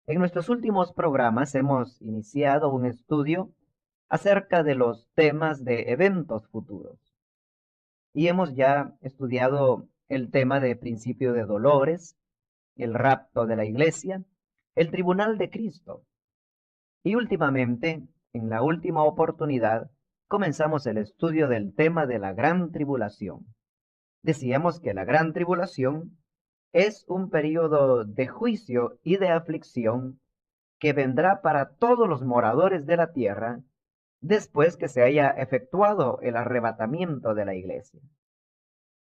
En nuestros últimos programas hemos iniciado un estudio acerca de los temas de eventos futuros y hemos ya estudiado el tema de principio de dolores, el rapto de la iglesia, el tribunal de Cristo y últimamente, en la última oportunidad, comenzamos el estudio del tema de la gran tribulación. Decíamos que la gran tribulación es un periodo de juicio y de aflicción que vendrá para todos los moradores de la tierra después que se haya efectuado el arrebatamiento de la iglesia.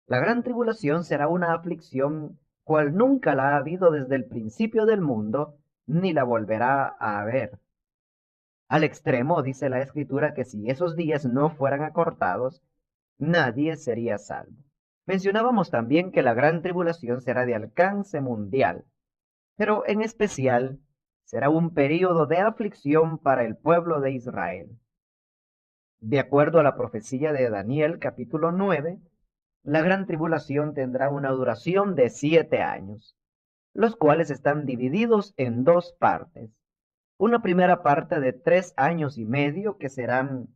La gran tribulación será una aflicción cual nunca la ha habido desde el principio del mundo, ni la volverá a haber. Al extremo dice la Escritura que si esos días no fueran acortados, nadie sería salvo. Mencionábamos también que la gran tribulación será de alcance mundial, pero en especial será un período de aflicción para el pueblo de Israel. De acuerdo a la profecía de Daniel capítulo 9, la gran tribulación tendrá una duración de 7 años, los cuales están divididos en dos partes. Una primera parte de 3 años y medio que serán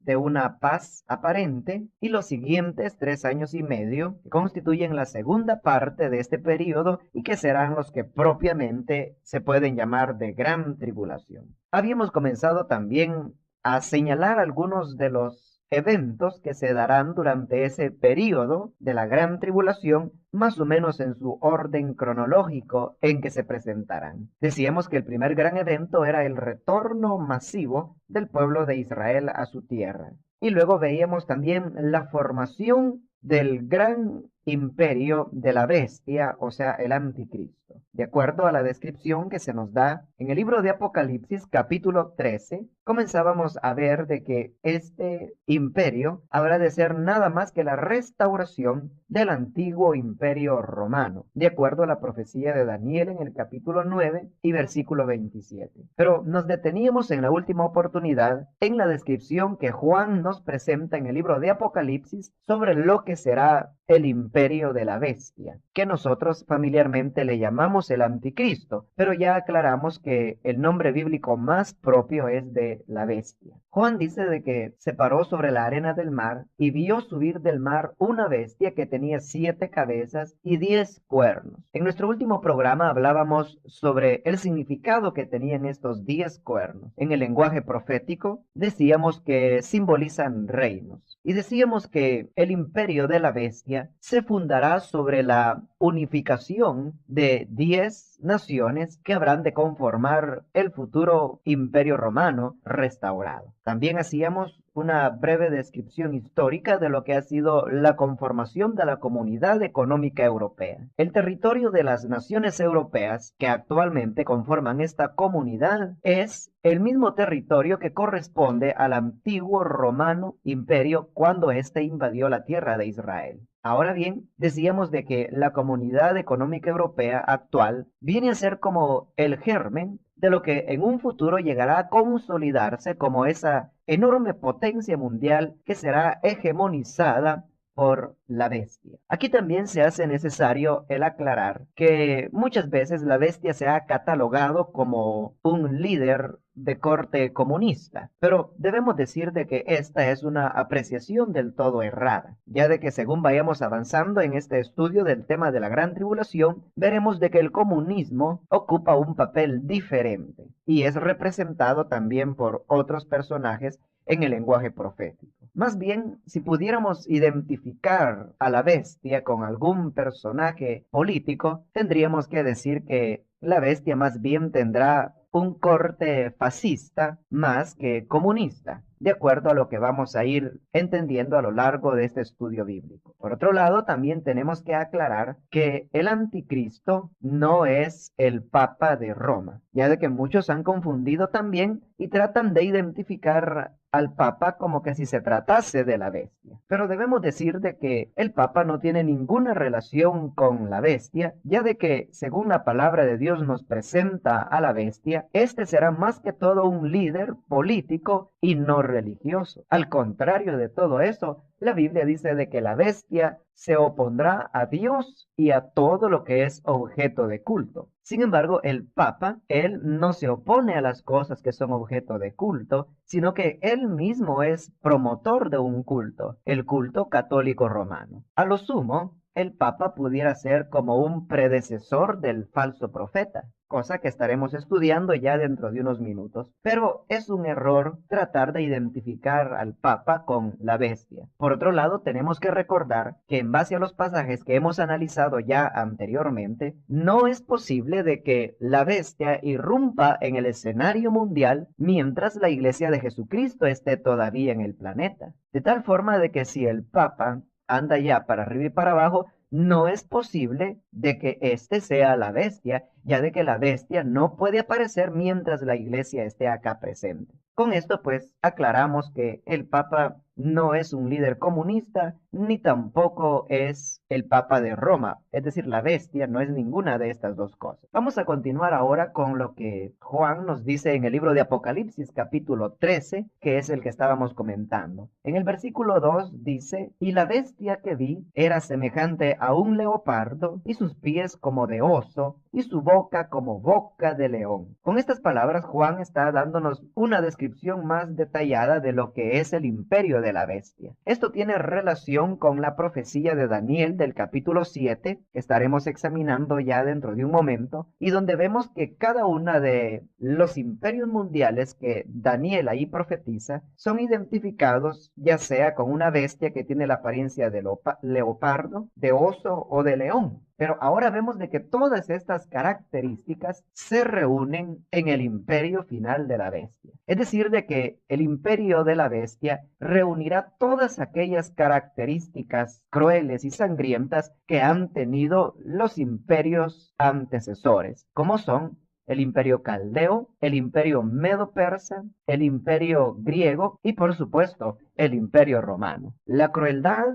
de una paz aparente y los siguientes 3 años y medio que constituyen la segunda parte de este periodo y que serán los que propiamente se pueden llamar de gran tribulación. Habíamos comenzado también a señalar algunos de los eventos que se darán durante ese periodo de la gran tribulación, más o menos en su orden cronológico en que se presentarán. Decíamos que el primer gran evento era el retorno masivo del pueblo de Israel a su tierra. Y luego veíamos también la formación del gran imperio de la bestia, o sea, el anticristo. De acuerdo a la descripción que se nos da en el libro de Apocalipsis capítulo 13, comenzábamos a ver de que este imperio habrá de ser nada más que la restauración del antiguo imperio romano, de acuerdo a la profecía de Daniel en el capítulo 9 y versículo 27. Pero nos deteníamos en la última oportunidad en la descripción que Juan nos presenta en el libro de Apocalipsis sobre lo que será el imperio de la bestia, que nosotros familiarmente le llamamos el anticristo, pero ya aclaramos que el nombre bíblico más propio es de la bestia. Juan dice de que se paró sobre la arena del mar y vio subir del mar una bestia que tenía 7 cabezas y 10 cuernos. En nuestro último programa hablábamos sobre el significado que tenían estos 10 cuernos. En el lenguaje profético decíamos que simbolizan reinos y decíamos que el imperio de la bestia se fundará sobre la unificación de 10 naciones que habrán de conformar el futuro imperio romano restaurado. También hacíamos una breve descripción histórica de lo que ha sido la conformación de la Comunidad Económica Europea. El territorio de las naciones europeas que actualmente conforman esta comunidad es el mismo territorio que corresponde al antiguo romano imperio cuando éste invadió la tierra de Israel. Ahora bien, decíamos de que la Comunidad Económica Europea actual viene a ser como el germen de lo que en un futuro llegará a consolidarse como esa enorme potencia mundial que será hegemonizada por la bestia. Aquí también se hace necesario el aclarar que muchas veces la bestia se ha catalogado como un líder de corte comunista, pero debemos decir de que esta es una apreciación del todo errada, ya de que según vayamos avanzando en este estudio del tema de la gran tribulación, veremos de que el comunismo ocupa un papel diferente y es representado también por otros personajes en el lenguaje profético. Más bien, si pudiéramos identificar a la bestia con algún personaje político, tendríamos que decir que la bestia más bien tendrá un corte fascista más que comunista, de acuerdo a lo que vamos a ir entendiendo a lo largo de este estudio bíblico. Por otro lado, también tenemos que aclarar que el anticristo no es el Papa de Roma, ya de que muchos han confundido también y tratan de identificar al Papa como que si se tratase de la bestia. Pero debemos decir de que el Papa no tiene ninguna relación con la bestia, ya de que, según la palabra de Dios nos presenta a la bestia, este será más que todo un líder político y no religioso. Al contrario de todo eso, La Biblia dice de que la bestia se opondrá a Dios y a todo lo que es objeto de culto. Sin embargo, el Papa, él no se opone a las cosas que son objeto de culto, sino que él mismo es promotor de un culto, el culto católico romano. A lo sumo, el Papa pudiera ser como un predecesor del falso profeta, cosa que estaremos estudiando ya dentro de unos minutos. Pero es un error tratar de identificar al Papa con la bestia. Por otro lado, tenemos que recordar que en base a los pasajes que hemos analizado ya anteriormente, no es posible de que la bestia irrumpa en el escenario mundial mientras la Iglesia de Jesucristo esté todavía en el planeta. De tal forma de que si el Papa anda ya para arriba y para abajo, no es posible de que éste sea la bestia, ya de que la bestia no puede aparecer mientras la iglesia esté acá presente. Con esto, pues, aclaramos que el Papa no es un líder comunista, ni tampoco es el Papa de Roma, es decir, la bestia no es ninguna de estas dos cosas. Vamos a continuar ahora con lo que Juan nos dice en el libro de Apocalipsis, capítulo 13, que es el que estábamos comentando. En el versículo 2 dice, y la bestia que vi era semejante a un leopardo, y sus pies como de oso, y su boca como boca de león. Con estas palabras, Juan está dándonos una descripción más detallada de lo que es el imperio de la bestia. Esto tiene relación con la profecía de Daniel del capítulo 7, que estaremos examinando ya dentro de un momento, y donde vemos que cada una de los imperios mundiales que Daniel ahí profetiza son identificados ya sea con una bestia que tiene la apariencia de leopardo, de oso o de león. Pero ahora vemos de que todas estas características se reúnen en el imperio final de la bestia. Es decir, de que el imperio de la bestia reunirá todas aquellas características crueles y sangrientas que han tenido los imperios antecesores, como son el imperio caldeo, el imperio medo-persa, el imperio griego y por supuesto el imperio romano. La crueldad,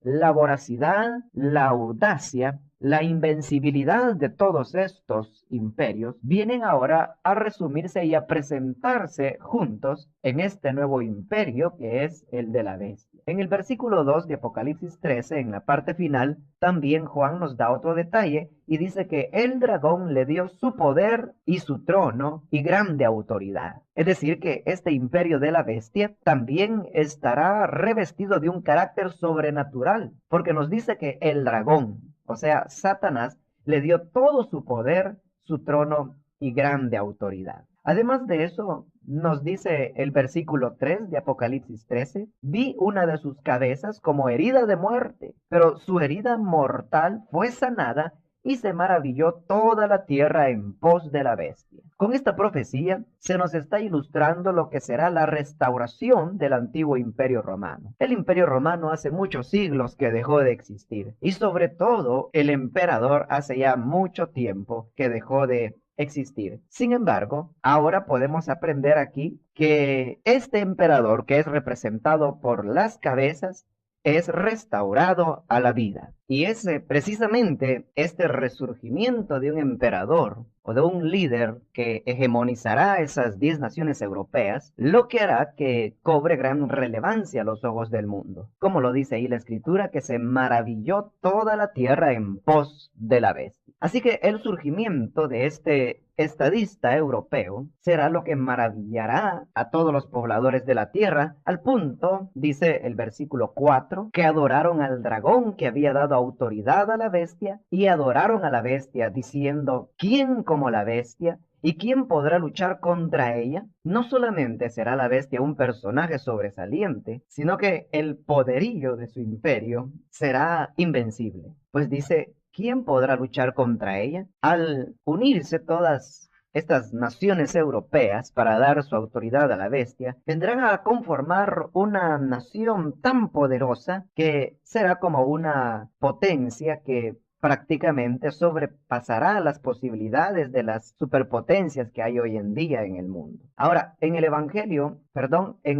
la voracidad, la audacia, la invencibilidad de todos estos imperios vienen ahora a resumirse y a presentarse juntos en este nuevo imperio que es el de la bestia. En el versículo 2 de Apocalipsis 13, en la parte final, también Juan nos da otro detalle y dice que el dragón le dio su poder y su trono y grande autoridad. Es decir, que este imperio de la bestia también estará revestido de un carácter sobrenatural, porque nos dice que el dragón, o sea, Satanás, le dio todo su poder, su trono y grande autoridad. Además de eso, nos dice el versículo 3 de Apocalipsis 13, vi una de sus cabezas como herida de muerte, pero su herida mortal fue sanada y se maravilló toda la tierra en pos de la bestia. Con esta profecía se nos está ilustrando lo que será la restauración del antiguo imperio romano. El imperio romano hace muchos siglos que dejó de existir y sobre todo el emperador hace ya mucho tiempo que dejó de existir. Sin embargo, ahora podemos aprender aquí que este emperador, que es representado por las cabezas, es restaurado a la vida. Y es precisamente este resurgimiento de un emperador o de un líder que hegemonizará esas 10 naciones europeas, lo que hará que cobre gran relevancia a los ojos del mundo. Como lo dice ahí la escritura, que se maravilló toda la tierra en pos de la bestia. Así que el surgimiento de este estadista europeo será lo que maravillará a todos los pobladores de la tierra, al punto, dice el versículo 4, que adoraron al dragón que había dado autoridad a la bestia y adoraron a la bestia diciendo, ¿quién como la bestia? ¿Y quién podrá luchar contra ella? No solamente será la bestia un personaje sobresaliente, sino que el poderío de su imperio será invencible. Pues dice, ¿quién podrá luchar contra ella? Al unirse todas estas naciones europeas para dar su autoridad a la bestia, vendrán a conformar una nación tan poderosa que será como una potencia que prácticamente sobrepasará las posibilidades de las superpotencias que hay hoy en día en el mundo. Ahora, en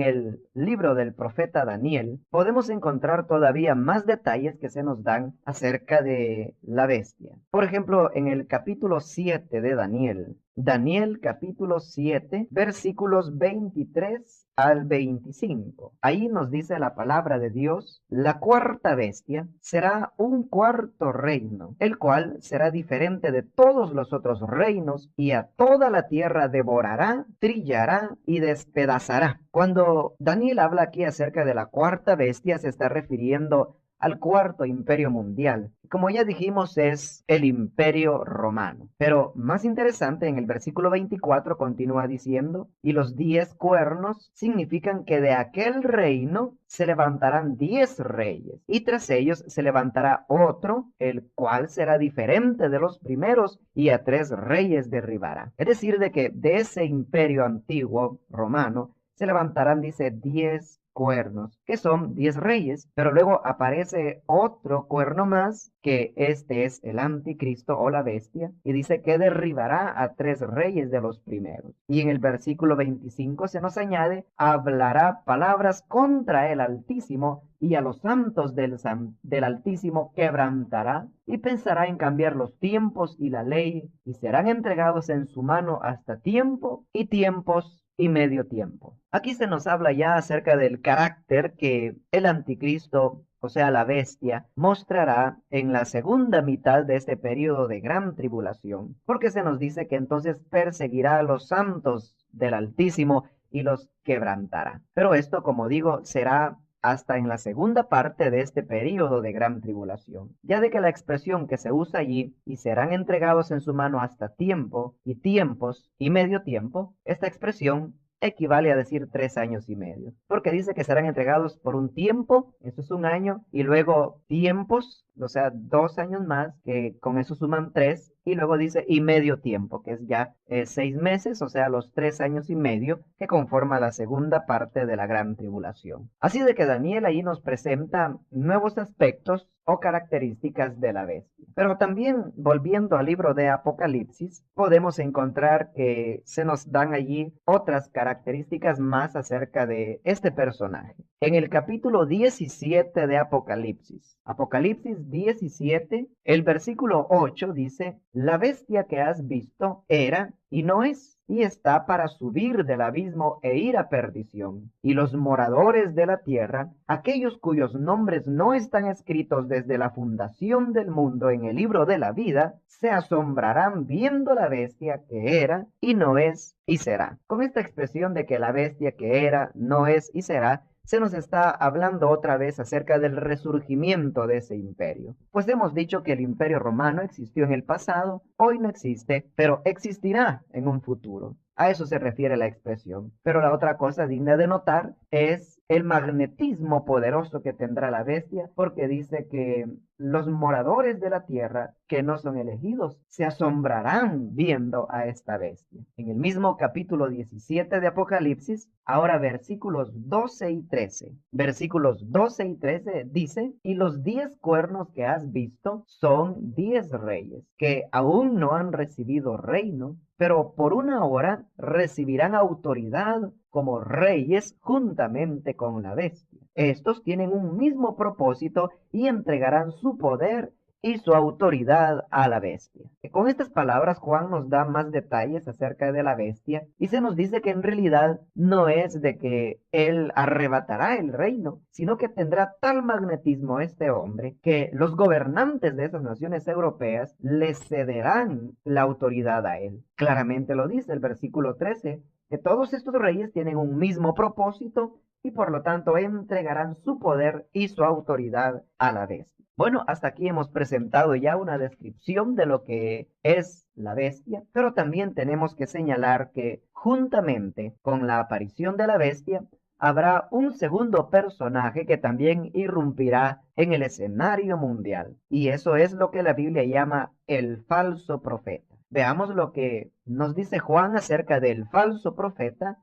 el libro del profeta Daniel, podemos encontrar todavía más detalles que se nos dan acerca de la bestia. Por ejemplo, en el capítulo 7 de Daniel, Daniel capítulo 7, versículos 23 al 25. Ahí nos dice la palabra de Dios: la cuarta bestia será un cuarto reino, el cual será diferente de todos los otros reinos, y a toda la tierra devorará, trillará y despedazará. Cuando Daniel habla aquí acerca de la cuarta bestia, se está refiriendo al cuarto imperio mundial. Como ya dijimos, es el imperio romano. Pero más interesante, en el versículo 24 continúa diciendo: y los 10 cuernos significan que de aquel reino se levantarán 10 reyes, y tras ellos se levantará otro, el cual será diferente de los primeros, y a 3 reyes derribará. Es decir, de que de ese imperio antiguo romano se levantarán, dice, 10 cuernos, que son 10 reyes, pero luego aparece otro cuerno más, que este es el anticristo o la bestia, y dice que derribará a 3 reyes de los primeros. Y en el versículo 25 se nos añade: hablará palabras contra el Altísimo, y a los santos del Altísimo quebrantará, y pensará en cambiar los tiempos y la ley, y serán entregados en su mano hasta tiempo y tiempos y medio tiempo. Aquí se nos habla ya acerca del carácter que el anticristo, o sea, la bestia, mostrará en la segunda mitad de este periodo de gran tribulación, porque se nos dice que entonces perseguirá a los santos del Altísimo y los quebrantará. Pero esto, como digo, será hasta en la segunda parte de este periodo de gran tribulación, ya de que la expresión que se usa allí, y serán entregados en su mano hasta tiempo y tiempos y medio tiempo, esta expresión equivale a decir 3 años y medio, porque dice que serán entregados por un tiempo, eso es un año, y luego tiempos, o sea, 2 años más, que con eso suman 3, y luego dice y medio tiempo, que es ya 6 meses, o sea, los 3 años y medio que conforma la segunda parte de la gran tribulación. Así de que Daniel ahí nos presenta nuevos aspectos o características de la bestia. Pero también, volviendo al libro de Apocalipsis, podemos encontrar que se nos dan allí otras características más acerca de este personaje. En el capítulo 17 de Apocalipsis, Apocalipsis 17, el versículo 8 dice: la bestia que has visto era y no es, y está para subir del abismo e ir a perdición. Y los moradores de la tierra, aquellos cuyos nombres no están escritos desde la fundación del mundo en el libro de la vida, se asombrarán viendo la bestia que era y no es y será. Con esta expresión de que la bestia que era, no es y será, se nos está hablando otra vez acerca del resurgimiento de ese imperio. Pues hemos dicho que el imperio romano existió en el pasado, hoy no existe, pero existirá en un futuro. A eso se refiere la expresión. Pero la otra cosa digna de notar es el magnetismo poderoso que tendrá la bestia, porque dice que los moradores de la tierra que no son elegidos se asombrarán viendo a esta bestia. En el mismo capítulo 17 de Apocalipsis, ahora versículos 12 y 13. Versículos 12 y 13 dice: y los 10 cuernos que has visto son 10 reyes, que aún no han recibido reino, pero por una hora recibirán autoridad como reyes juntamente con la bestia. Estos tienen un mismo propósito y entregarán su poder y su autoridad a la bestia. Con estas palabras, Juan nos da más detalles acerca de la bestia y se nos dice que en realidad no es de que él arrebatará el reino, sino que tendrá tal magnetismo este hombre que los gobernantes de esas naciones europeas le cederán la autoridad a él. Claramente lo dice el versículo 13, que todos estos reyes tienen un mismo propósito y por lo tanto entregarán su poder y su autoridad a la bestia. Bueno, hasta aquí hemos presentado ya una descripción de lo que es la bestia, pero también tenemos que señalar que juntamente con la aparición de la bestia habrá un segundo personaje que también irrumpirá en el escenario mundial, y eso es lo que la Biblia llama el falso profeta. Veamos lo que nos dice Juan acerca del falso profeta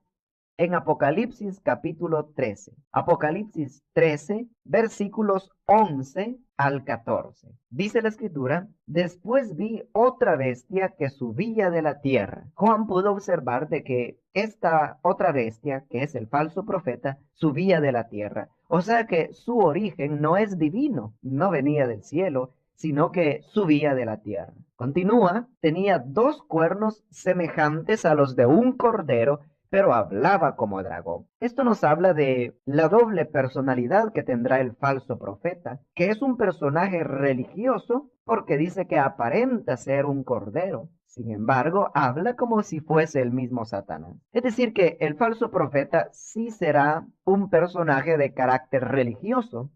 en Apocalipsis capítulo 13. Apocalipsis 13, versículos 11 al 14. Dice la escritura: después vi otra bestia que subía de la tierra. Juan pudo observar de que esta otra bestia, que es el falso profeta, subía de la tierra. O sea que su origen no es divino, no venía del cielo, sino que subía de la tierra. Continúa, tenía 2 cuernos semejantes a los de un cordero, pero hablaba como dragón. Esto nos habla de la doble personalidad que tendrá el falso profeta, que es un personaje religioso porque dice que aparenta ser un cordero. Sin embargo, habla como si fuese el mismo Satanás. Es decir, que el falso profeta sí será un personaje de carácter religioso,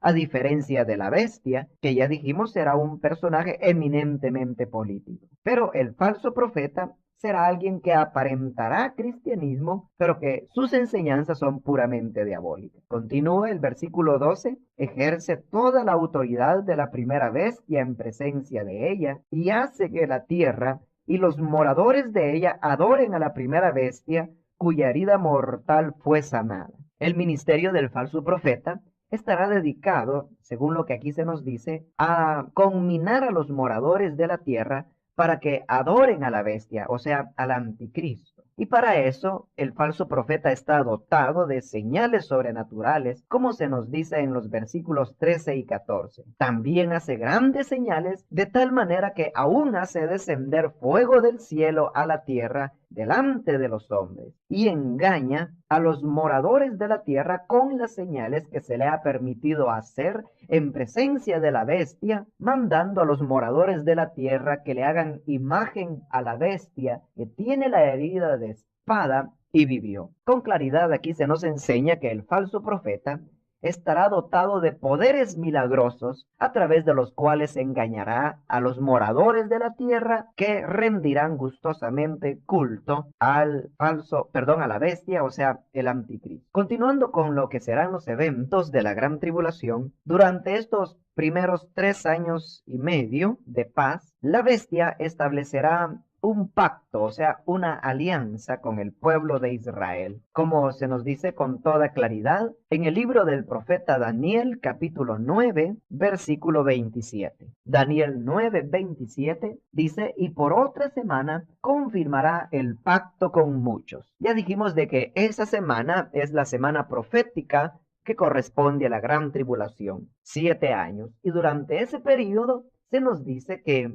a diferencia de la bestia, que ya dijimos será un personaje eminentemente político. Pero el falso profeta será alguien que aparentará cristianismo, pero que sus enseñanzas son puramente diabólicas. Continúa el versículo 12, ejerce toda la autoridad de la primera bestia en presencia de ella y hace que la tierra y los moradores de ella adoren a la primera bestia cuya herida mortal fue sanada. El ministerio del falso profeta estará dedicado, según lo que aquí se nos dice, a conminar a los moradores de la tierra para que adoren a la bestia, o sea, al anticristo. Y para eso el falso profeta está dotado de señales sobrenaturales, como se nos dice en los versículos 13 y 14. También hace grandes señales, de tal manera que aún hace descender fuego del cielo a la tierra delante de los hombres, y engaña a los moradores de la tierra con las señales que se le ha permitido hacer en presencia de la bestia, mandando a los moradores de la tierra que le hagan imagen a la bestia que tiene la herida de espada y vivió. Con claridad aquí se nos enseña que el falso profeta estará dotado de poderes milagrosos a través de los cuales engañará a los moradores de la tierra que rendirán gustosamente culto a la bestia, o sea, el anticristo. Continuando con lo que serán los eventos de la gran tribulación, durante estos primeros 3 años y medio de paz, la bestia establecerá un pacto, o sea, una alianza con el pueblo de Israel, como se nos dice con toda claridad en el libro del profeta Daniel, capítulo 9, versículo 27. Daniel 9, 27 dice, y por otra semana confirmará el pacto con muchos. Ya dijimos de que esa semana es la semana profética que corresponde a la gran tribulación, 7 años. Y durante ese periodo se nos dice que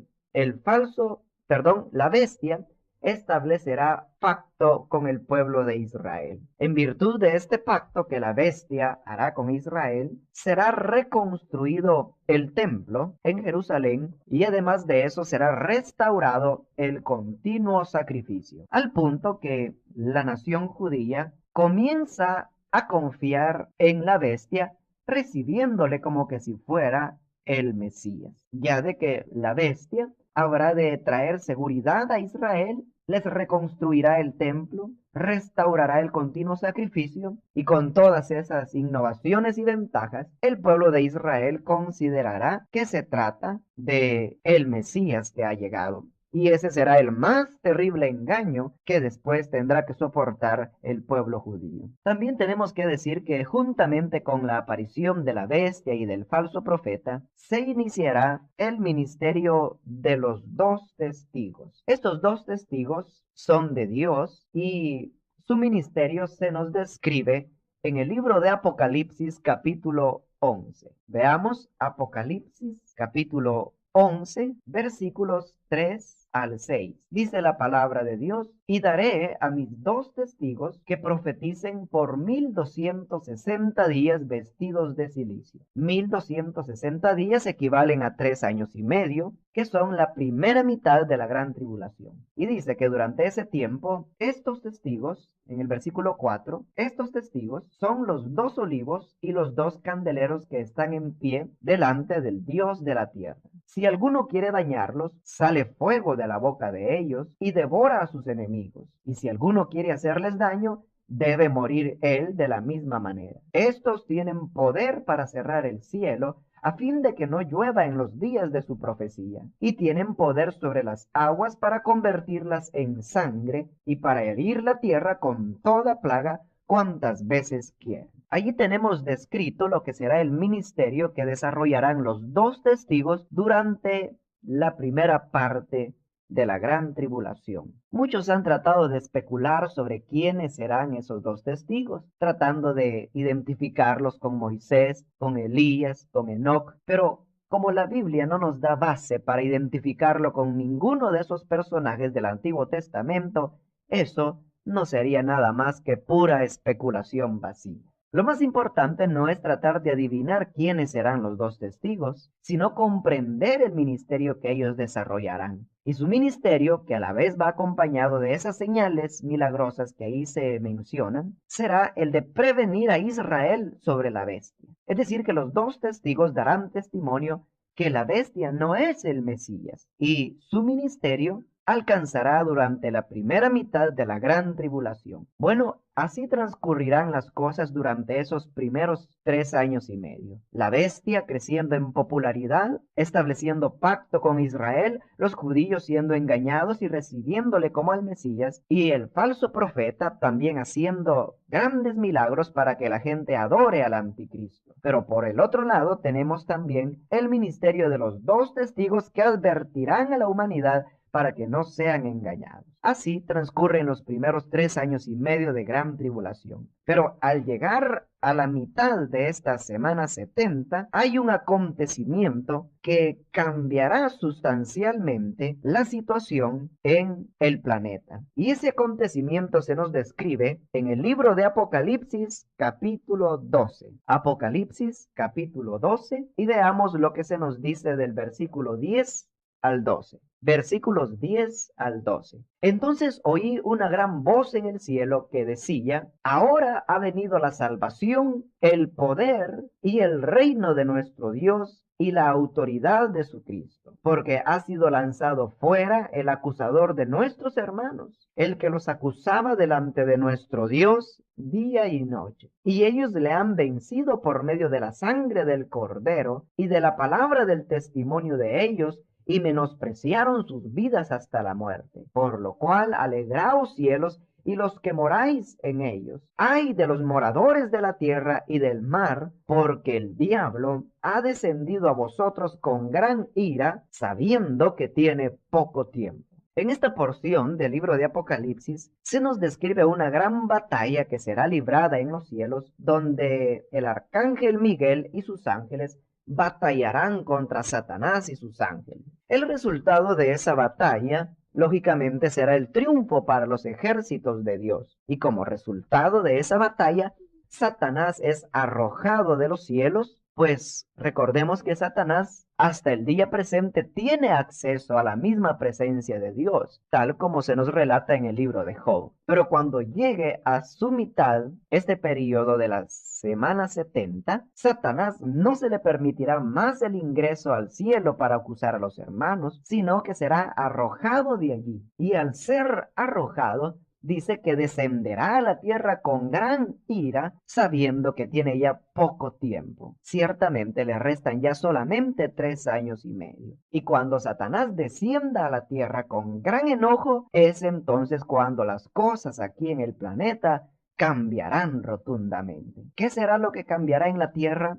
la bestia establecerá pacto con el pueblo de Israel. En virtud de este pacto que la bestia hará con Israel, será reconstruido el templo en Jerusalén y además de eso será restaurado el continuo sacrificio, al punto que la nación judía comienza a confiar en la bestia, recibiéndole como que si fuera el Mesías, ya de que la bestia habrá de traer seguridad a Israel, les reconstruirá el templo, restaurará el continuo sacrificio y con todas esas innovaciones y ventajas, el pueblo de Israel considerará que se trata de el Mesías que ha llegado. Y ese será el más terrible engaño que después tendrá que soportar el pueblo judío. También tenemos que decir que juntamente con la aparición de la bestia y del falso profeta, se iniciará el ministerio de los 2 testigos. Estos 2 testigos son de Dios y su ministerio se nos describe en el libro de Apocalipsis capítulo 11. Veamos Apocalipsis capítulo 11, versículos 3 al 6. Dice la palabra de Dios, y daré a mis 2 testigos que profeticen por 1260 días vestidos de cilicio. 1260 días equivalen a 3 años y medio, que son la primera mitad de la gran tribulación. Y dice que durante ese tiempo, estos testigos, en el versículo 4, estos testigos son los 2 olivos y los 2 candeleros que están en pie delante del Dios de la tierra. Si alguno quiere dañarlos, sale fuego de la boca de ellos y devora a sus enemigos. Y si alguno quiere hacerles daño, debe morir él de la misma manera. Estos tienen poder para cerrar el cielo a fin de que no llueva en los días de su profecía, y tienen poder sobre las aguas para convertirlas en sangre y para herir la tierra con toda plaga cuantas veces quieran. Allí tenemos descrito lo que será el ministerio que desarrollarán los 2 testigos durante la primera parte de la gran tribulación. Muchos han tratado de especular sobre quiénes serán esos 2 testigos, tratando de identificarlos con Moisés, con Elías, con Enoc, pero como la Biblia no nos da base para identificarlo con ninguno de esos personajes del Antiguo Testamento, eso no sería nada más que pura especulación vacía. Lo más importante no es tratar de adivinar quiénes serán los dos testigos, sino comprender el ministerio que ellos desarrollarán. Y su ministerio, que a la vez va acompañado de esas señales milagrosas que ahí se mencionan, será el de prevenir a Israel sobre la bestia. Es decir, que los dos testigos darán testimonio que la bestia no es el Mesías, y su ministerio alcanzará durante la primera mitad de la gran tribulación. Bueno, así transcurrirán las cosas durante esos primeros 3 años y medio. La bestia creciendo en popularidad, estableciendo pacto con Israel, los judíos siendo engañados y recibiéndole como al Mesías, y el falso profeta también haciendo grandes milagros para que la gente adore al anticristo. Pero por el otro lado tenemos también el ministerio de los dos testigos que advertirán a la humanidad para que no sean engañados. Así transcurren los primeros 3 años y medio de gran tribulación. Pero al llegar a la mitad de esta semana 70, hay un acontecimiento que cambiará sustancialmente la situación en el planeta. Y ese acontecimiento se nos describe en el libro de Apocalipsis, capítulo 12. Apocalipsis, capítulo 12, y veamos lo que se nos dice del versículo 10 al 12. Versículos 10 al 12. Entonces oí una gran voz en el cielo que decía: ahora ha venido la salvación, el poder y el reino de nuestro Dios y la autoridad de su Cristo, porque ha sido lanzado fuera el acusador de nuestros hermanos, el que los acusaba delante de nuestro Dios día y noche. Y ellos le han vencido por medio de la sangre del Cordero y de la palabra del testimonio de ellos, y menospreciaron sus vidas hasta la muerte. Por lo cual, alegraos cielos y los que moráis en ellos. Ay de los moradores de la tierra y del mar, porque el diablo ha descendido a vosotros con gran ira, sabiendo que tiene poco tiempo. En esta porción del libro de Apocalipsis se nos describe una gran batalla que será librada en los cielos, donde el arcángel Miguel y sus ángeles batallarán contra Satanás y sus ángeles. El resultado de esa batalla, lógicamente, será el triunfo para los ejércitos de Dios. Y como resultado de esa batalla, Satanás es arrojado de los cielos, pues recordemos que Satanás hasta el día presente tiene acceso a la misma presencia de Dios, tal como se nos relata en el libro de Job. Pero cuando llegue a su mitad, este periodo de las semanas 70, Satanás no se le permitirá más el ingreso al cielo para acusar a los hermanos, sino que será arrojado de allí. Y al ser arrojado, dice que descenderá a la tierra con gran ira, sabiendo que tiene ya poco tiempo. Ciertamente le restan ya solamente 3 años y medio. Y cuando Satanás descienda a la tierra con gran enojo, es entonces cuando las cosas aquí en el planeta cambiarán rotundamente. ¿Qué será lo que cambiará en la tierra?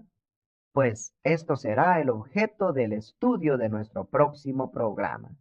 Pues esto será el objeto del estudio de nuestro próximo programa.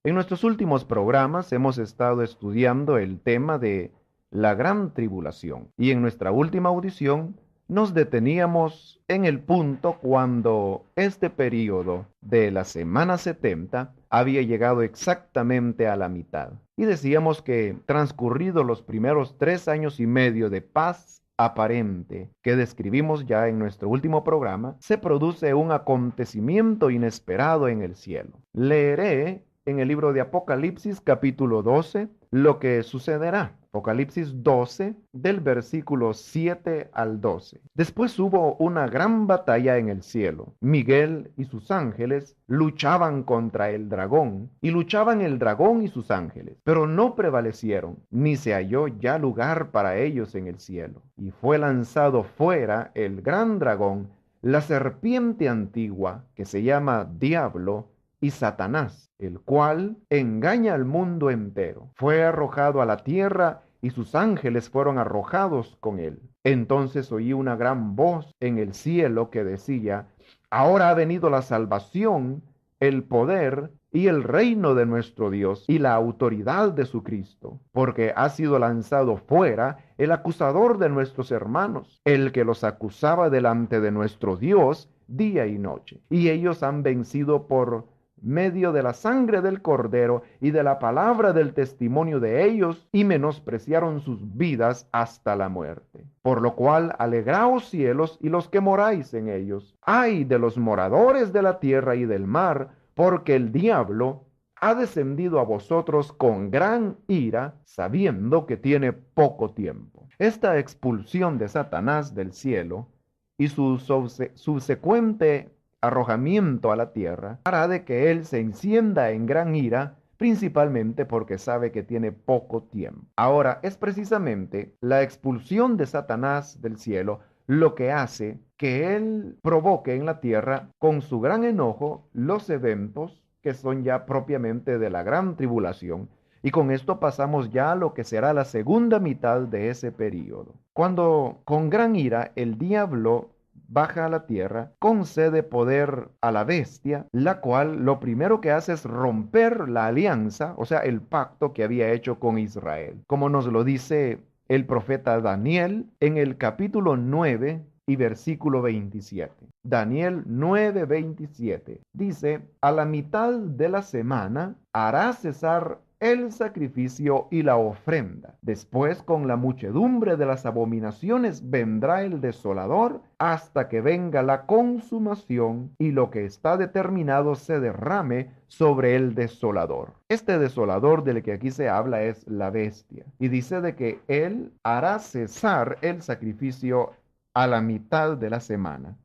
En nuestros últimos programas hemos estado estudiando el tema de la gran tribulación y en nuestra última audición nos deteníamos en el punto cuando este período de la semana 70 había llegado exactamente a la mitad. Y decíamos que transcurridos los primeros 3 años y medio de paz aparente que describimos ya en nuestro último programa, se produce un acontecimiento inesperado en el cielo. Leeré en el libro de Apocalipsis capítulo 12 lo que sucederá. Apocalipsis 12 del versículo 7 al 12. Después hubo una gran batalla en el cielo. Miguel y sus ángeles luchaban contra el dragón, y luchaban el dragón y sus ángeles, pero no prevalecieron, ni se halló ya lugar para ellos en el cielo. Y fue lanzado fuera el gran dragón, la serpiente antigua, que se llama Diablo y Satanás, el cual engaña al mundo entero. Fue arrojado a la tierra y sus ángeles fueron arrojados con él. Entonces oí una gran voz en el cielo que decía: ahora ha venido la salvación, el poder y el reino de nuestro Dios y la autoridad de su Cristo, porque ha sido lanzado fuera el acusador de nuestros hermanos, el que los acusaba delante de nuestro Dios día y noche. Y ellos han vencido por medio de la sangre del Cordero y de la palabra del testimonio de ellos, y menospreciaron sus vidas hasta la muerte. Por lo cual, alegraos cielos y los que moráis en ellos. Ay de los moradores de la tierra y del mar, porque el diablo ha descendido a vosotros con gran ira, sabiendo que tiene poco tiempo. Esta expulsión de Satanás del cielo y su subsecuente arrojamiento a la tierra hará de que él se encienda en gran ira, principalmente porque sabe que tiene poco tiempo. Ahora, es precisamente la expulsión de Satanás del cielo lo que hace que él provoque en la tierra con su gran enojo los eventos que son ya propiamente de la gran tribulación. Y con esto pasamos ya a lo que será la segunda mitad de ese período, cuando con gran ira el diablo baja a la tierra, concede poder a la bestia, la cual lo primero que hace es romper la alianza, o sea, el pacto que había hecho con Israel, como nos lo dice el profeta Daniel en el capítulo 9 y versículo 27. Daniel 9:27 dice: a la mitad de la semana hará cesar el sacrificio y la ofrenda. Después, con la muchedumbre de las abominaciones, vendrá el desolador hasta que venga la consumación y lo que está determinado se derrame sobre el desolador. Este desolador del que aquí se habla es la bestia, y dice de que él hará cesar el sacrificio a la mitad de la semana.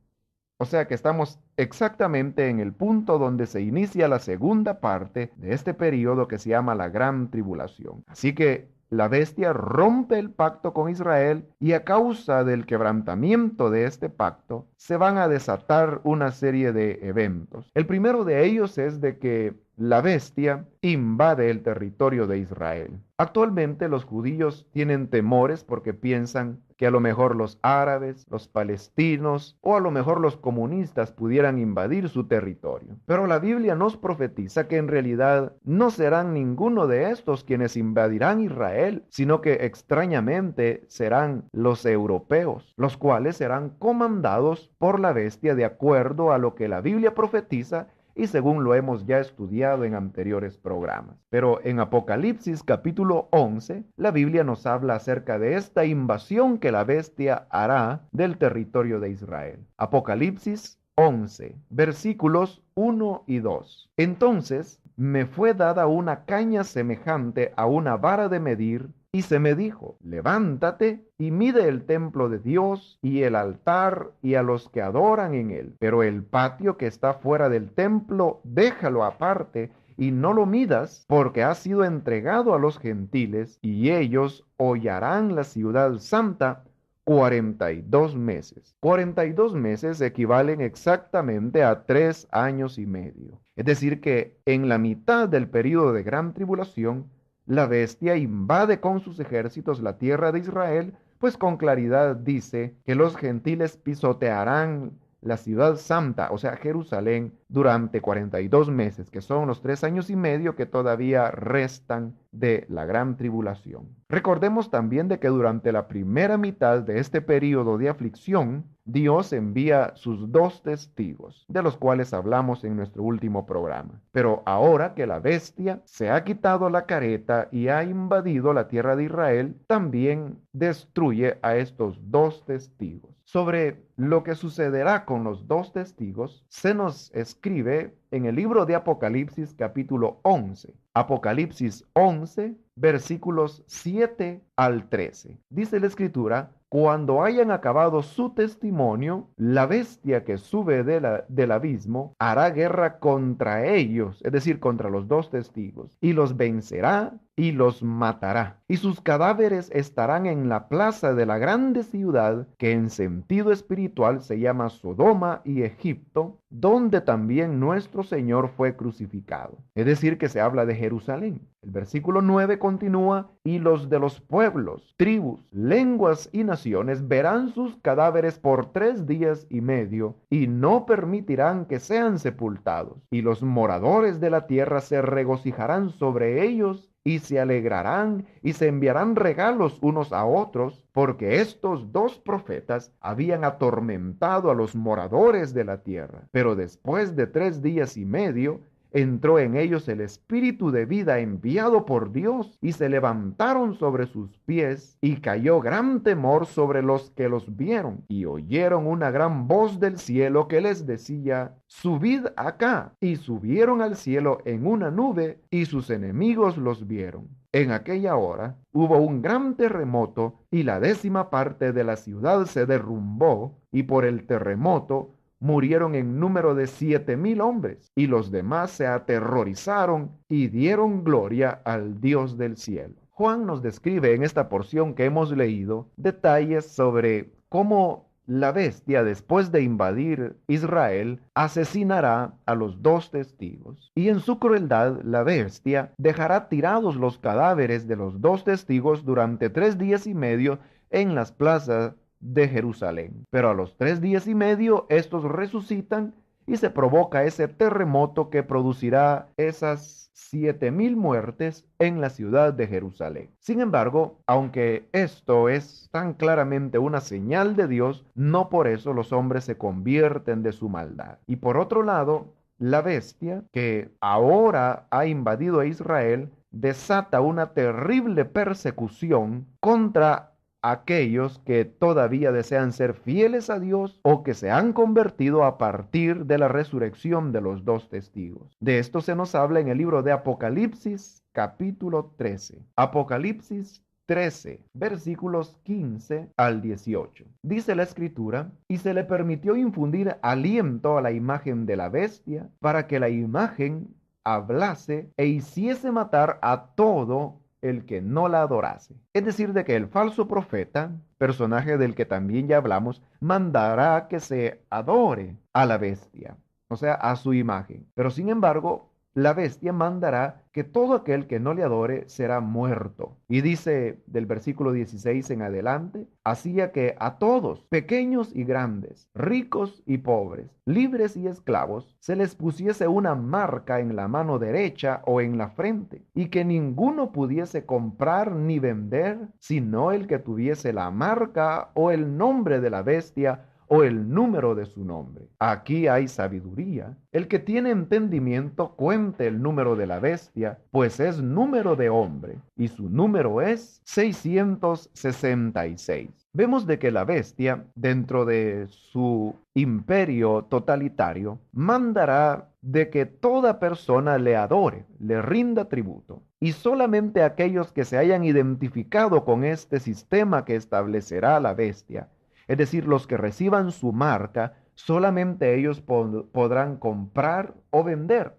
O sea que estamos exactamente en el punto donde se inicia la segunda parte de este periodo que se llama la Gran Tribulación. Así que la bestia rompe el pacto con Israel, y a causa del quebrantamiento de este pacto se van a desatar una serie de eventos. El primero de ellos es de que la bestia invade el territorio de Israel. Actualmente los judíos tienen temores porque piensan que a lo mejor los árabes, los palestinos o a lo mejor los comunistas pudieran invadir su territorio. Pero la Biblia nos profetiza que en realidad no serán ninguno de estos quienes invadirán Israel, sino que extrañamente serán los europeos, los cuales serán comandados por la bestia de acuerdo a lo que la Biblia profetiza y según lo hemos ya estudiado en anteriores programas. Pero en Apocalipsis capítulo 11, la Biblia nos habla acerca de esta invasión que la bestia hará del territorio de Israel. Apocalipsis 11, versículos 1 y 2. Entonces me fue dada una caña semejante a una vara de medir, y se me dijo: levántate y mide el templo de Dios y el altar y a los que adoran en él. Pero el patio que está fuera del templo, déjalo aparte y no lo midas, porque ha sido entregado a los gentiles, y ellos hollarán la ciudad santa 42 meses. 42 meses equivalen exactamente a 3 años y medio. Es decir que en la mitad del período de gran tribulación, la bestia invade con sus ejércitos la tierra de Israel, pues con claridad dice que los gentiles pisotearán la ciudad santa, o sea, Jerusalén, durante 42 meses, que son los 3 años y medio que todavía restan de la gran tribulación. Recordemos también de que durante la primera mitad de este período de aflicción, Dios envía sus 2 testigos, de los cuales hablamos en nuestro último programa. Pero ahora que la bestia se ha quitado la careta y ha invadido la tierra de Israel, también destruye a estos 2 testigos. Sobre lo que sucederá con los 2 testigos, se nos escribe en el libro de Apocalipsis capítulo 11. Apocalipsis 11, versículos 7 al 13. Dice la Escritura: cuando hayan acabado su testimonio, la bestia que sube del abismo hará guerra contra ellos, es decir, contra los 2 testigos, y los vencerá y los matará. Y sus cadáveres estarán en la plaza de la grande ciudad, que en sentido espiritual se llama Sodoma y Egipto, donde también nuestro nuestro Señor fue crucificado. Es decir, que se habla de Jerusalén. El versículo 9 continúa: y los de los pueblos, tribus, lenguas y naciones verán sus cadáveres por 3 días y medio, y no permitirán que sean sepultados. Y los moradores de la tierra se regocijarán sobre ellos, y se alegrarán y se enviarán regalos unos a otros, porque estos dos profetas habían atormentado a los moradores de la tierra. Pero después de 3 días y medio, entró en ellos el espíritu de vida enviado por Dios, y se levantaron sobre sus pies, y cayó gran temor sobre los que los vieron, y oyeron una gran voz del cielo que les decía: subid acá. Y subieron al cielo en una nube, y sus enemigos los vieron. En aquella hora hubo un gran terremoto, y la 10ª parte de la ciudad se derrumbó, y por el terremoto murieron en número de 7,000 hombres, y los demás se aterrorizaron y dieron gloria al Dios del cielo. Juan nos describe en esta porción que hemos leído detalles sobre cómo la bestia, después de invadir Israel, asesinará a los dos testigos. Y en su crueldad, la bestia dejará tirados los cadáveres de los dos testigos durante 3 días y medio en las plazas de Jerusalén. Pero a los 3 días y medio estos resucitan, y se provoca ese terremoto que producirá esas 7,000 muertes en la ciudad de Jerusalén. Sin embargo, aunque esto es tan claramente una señal de Dios, no por eso los hombres se convierten de su maldad. Y por otro lado, la bestia que ahora ha invadido a Israel desata una terrible persecución contra aquellos que todavía desean ser fieles a Dios o que se han convertido a partir de la resurrección de los dos testigos. De esto se nos habla en el libro de Apocalipsis, capítulo 13. Apocalipsis 13, versículos 15 al 18. Dice la escritura: y se le permitió infundir aliento a la imagen de la bestia, para que la imagen hablase e hiciese matar a todo el que no la adorase. Es decir, de que el falso profeta, personaje del que también ya hablamos, mandará que se adore a la bestia, o sea, a su imagen. Pero sin embargo, la bestia mandará que todo aquel que no le adore será muerto. Y dice del versículo 16 en adelante: hacía que a todos, pequeños y grandes, ricos y pobres, libres y esclavos, se les pusiese una marca en la mano derecha o en la frente, y que ninguno pudiese comprar ni vender, sino el que tuviese la marca o el nombre de la bestia o el número de su nombre. Aquí hay sabiduría. El que tiene entendimiento cuente el número de la bestia, pues es número de hombre, y su número es 666. Vemos de que la bestia, dentro de su imperio totalitario, mandará de que toda persona le adore, le rinda tributo, y solamente aquellos que se hayan identificado con este sistema que establecerá la bestia, es decir, los que reciban su marca, solamente ellos podrán comprar o vender.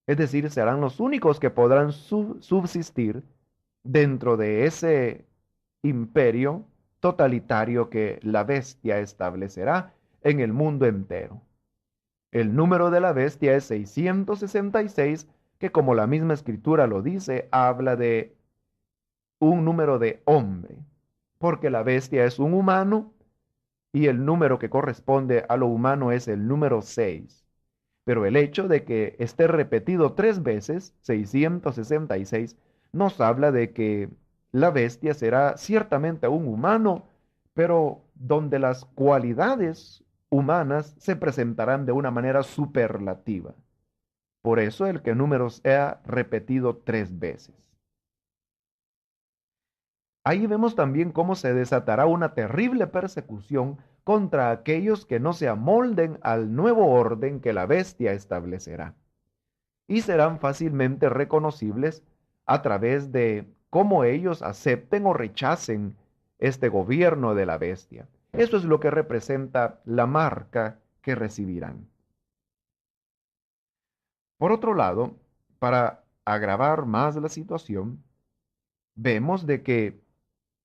Es decir, serán los únicos que podrán subsistir dentro de ese imperio totalitario que la bestia establecerá en el mundo entero. El número de la bestia es 666, que como la misma escritura lo dice, habla de un número de hombre, porque la bestia es un humano, y el número que corresponde a lo humano es el número 6. Pero el hecho de que esté repetido 3 veces, 666, nos habla de que la bestia será ciertamente un humano, pero donde las cualidades humanas se presentarán de una manera superlativa. Por eso el que número sea repetido 3 veces. Ahí vemos también cómo se desatará una terrible persecución contra aquellos que no se amolden al nuevo orden que la bestia establecerá, y serán fácilmente reconocibles a través de cómo ellos acepten o rechacen este gobierno de la bestia. Eso es lo que representa la marca que recibirán. Por otro lado, para agravar más la situación, vemos de que